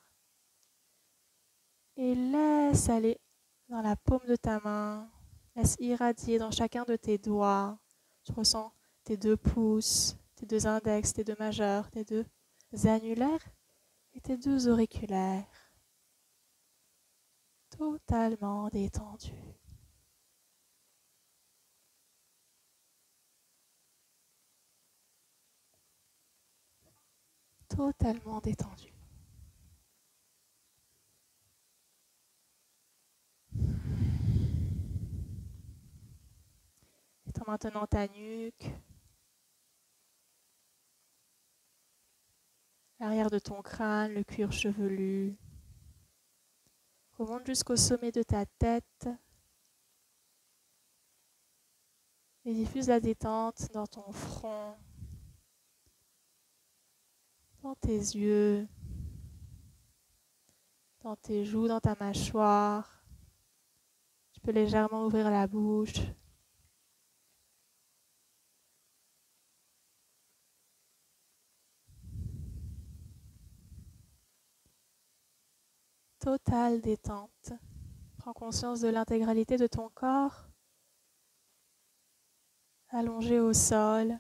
Et laisse aller dans la paume de ta main. Laisse irradier dans chacun de tes doigts. Tu ressens tes 2 pouces, tes 2 index, tes 2 majeurs, tes 2 annulaires et tes 2 auriculaires. Totalement détendus. Totalement détendu. Étends maintenant ta nuque, l'arrière de ton crâne, le cuir chevelu. Remonte jusqu'au sommet de ta tête et diffuse la détente dans ton front, dans tes yeux, dans tes joues, dans ta mâchoire. Tu peux légèrement ouvrir la bouche. Totale détente. Prends conscience de l'intégralité de ton corps, allongé au sol,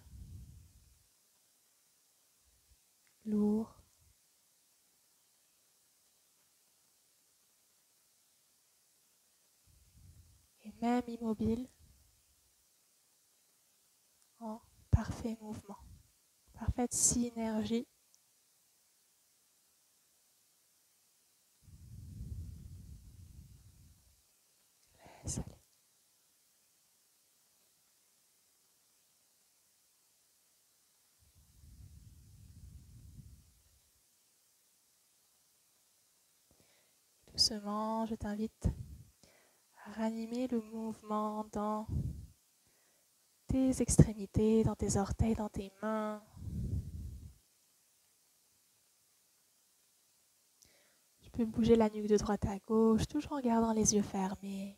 lourd. Et même immobile, en parfait mouvement, parfaite synergie. Laisse aller. Doucement, je t'invite à ranimer le mouvement dans tes extrémités, dans tes orteils, dans tes mains. Tu peux bouger la nuque de droite à gauche, toujours en gardant les yeux fermés.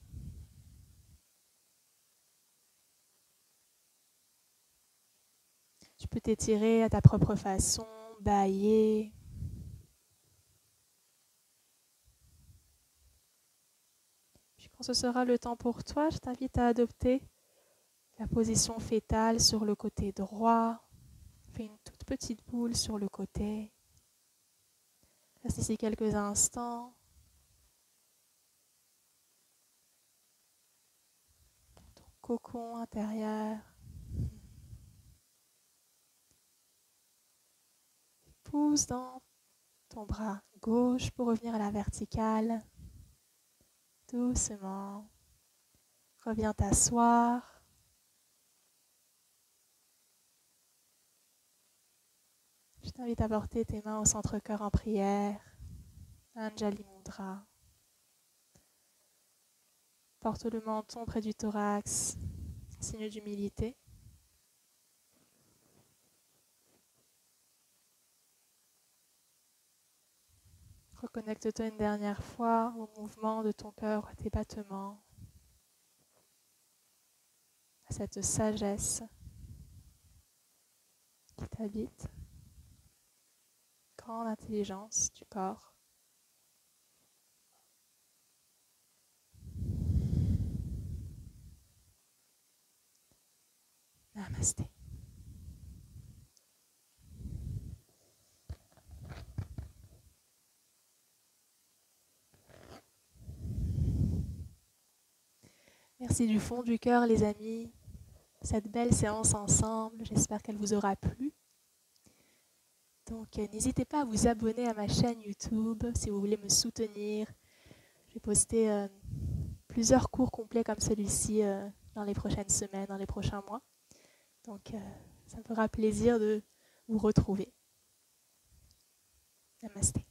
Tu peux t'étirer à ta propre façon, bâiller. Puis quand ce sera le temps pour toi, je t'invite à adopter la position fétale sur le côté droit. Fais une toute petite boule sur le côté. Reste ici quelques instants. Ton cocon intérieur. Pousse dans ton bras gauche pour revenir à la verticale. Doucement. Reviens t'asseoir. Je t'invite à porter tes mains au centre-cœur en prière. Anjali Mudra. Porte le menton près du thorax, signe d'humilité. Reconnecte-toi une dernière fois au mouvement de ton cœur, à tes battements, à cette sagesse qui t'habite. Grande intelligence du corps. Namasté. Merci du fond du cœur, les amis. Cette belle séance ensemble, j'espère qu'elle vous aura plu. Donc, n'hésitez pas à vous abonner à ma chaîne YouTube si vous voulez me soutenir. Je vais poster plusieurs cours complets comme celui-ci dans les prochaines semaines, dans les prochains mois. Donc, ça me fera plaisir de vous retrouver. Namasté.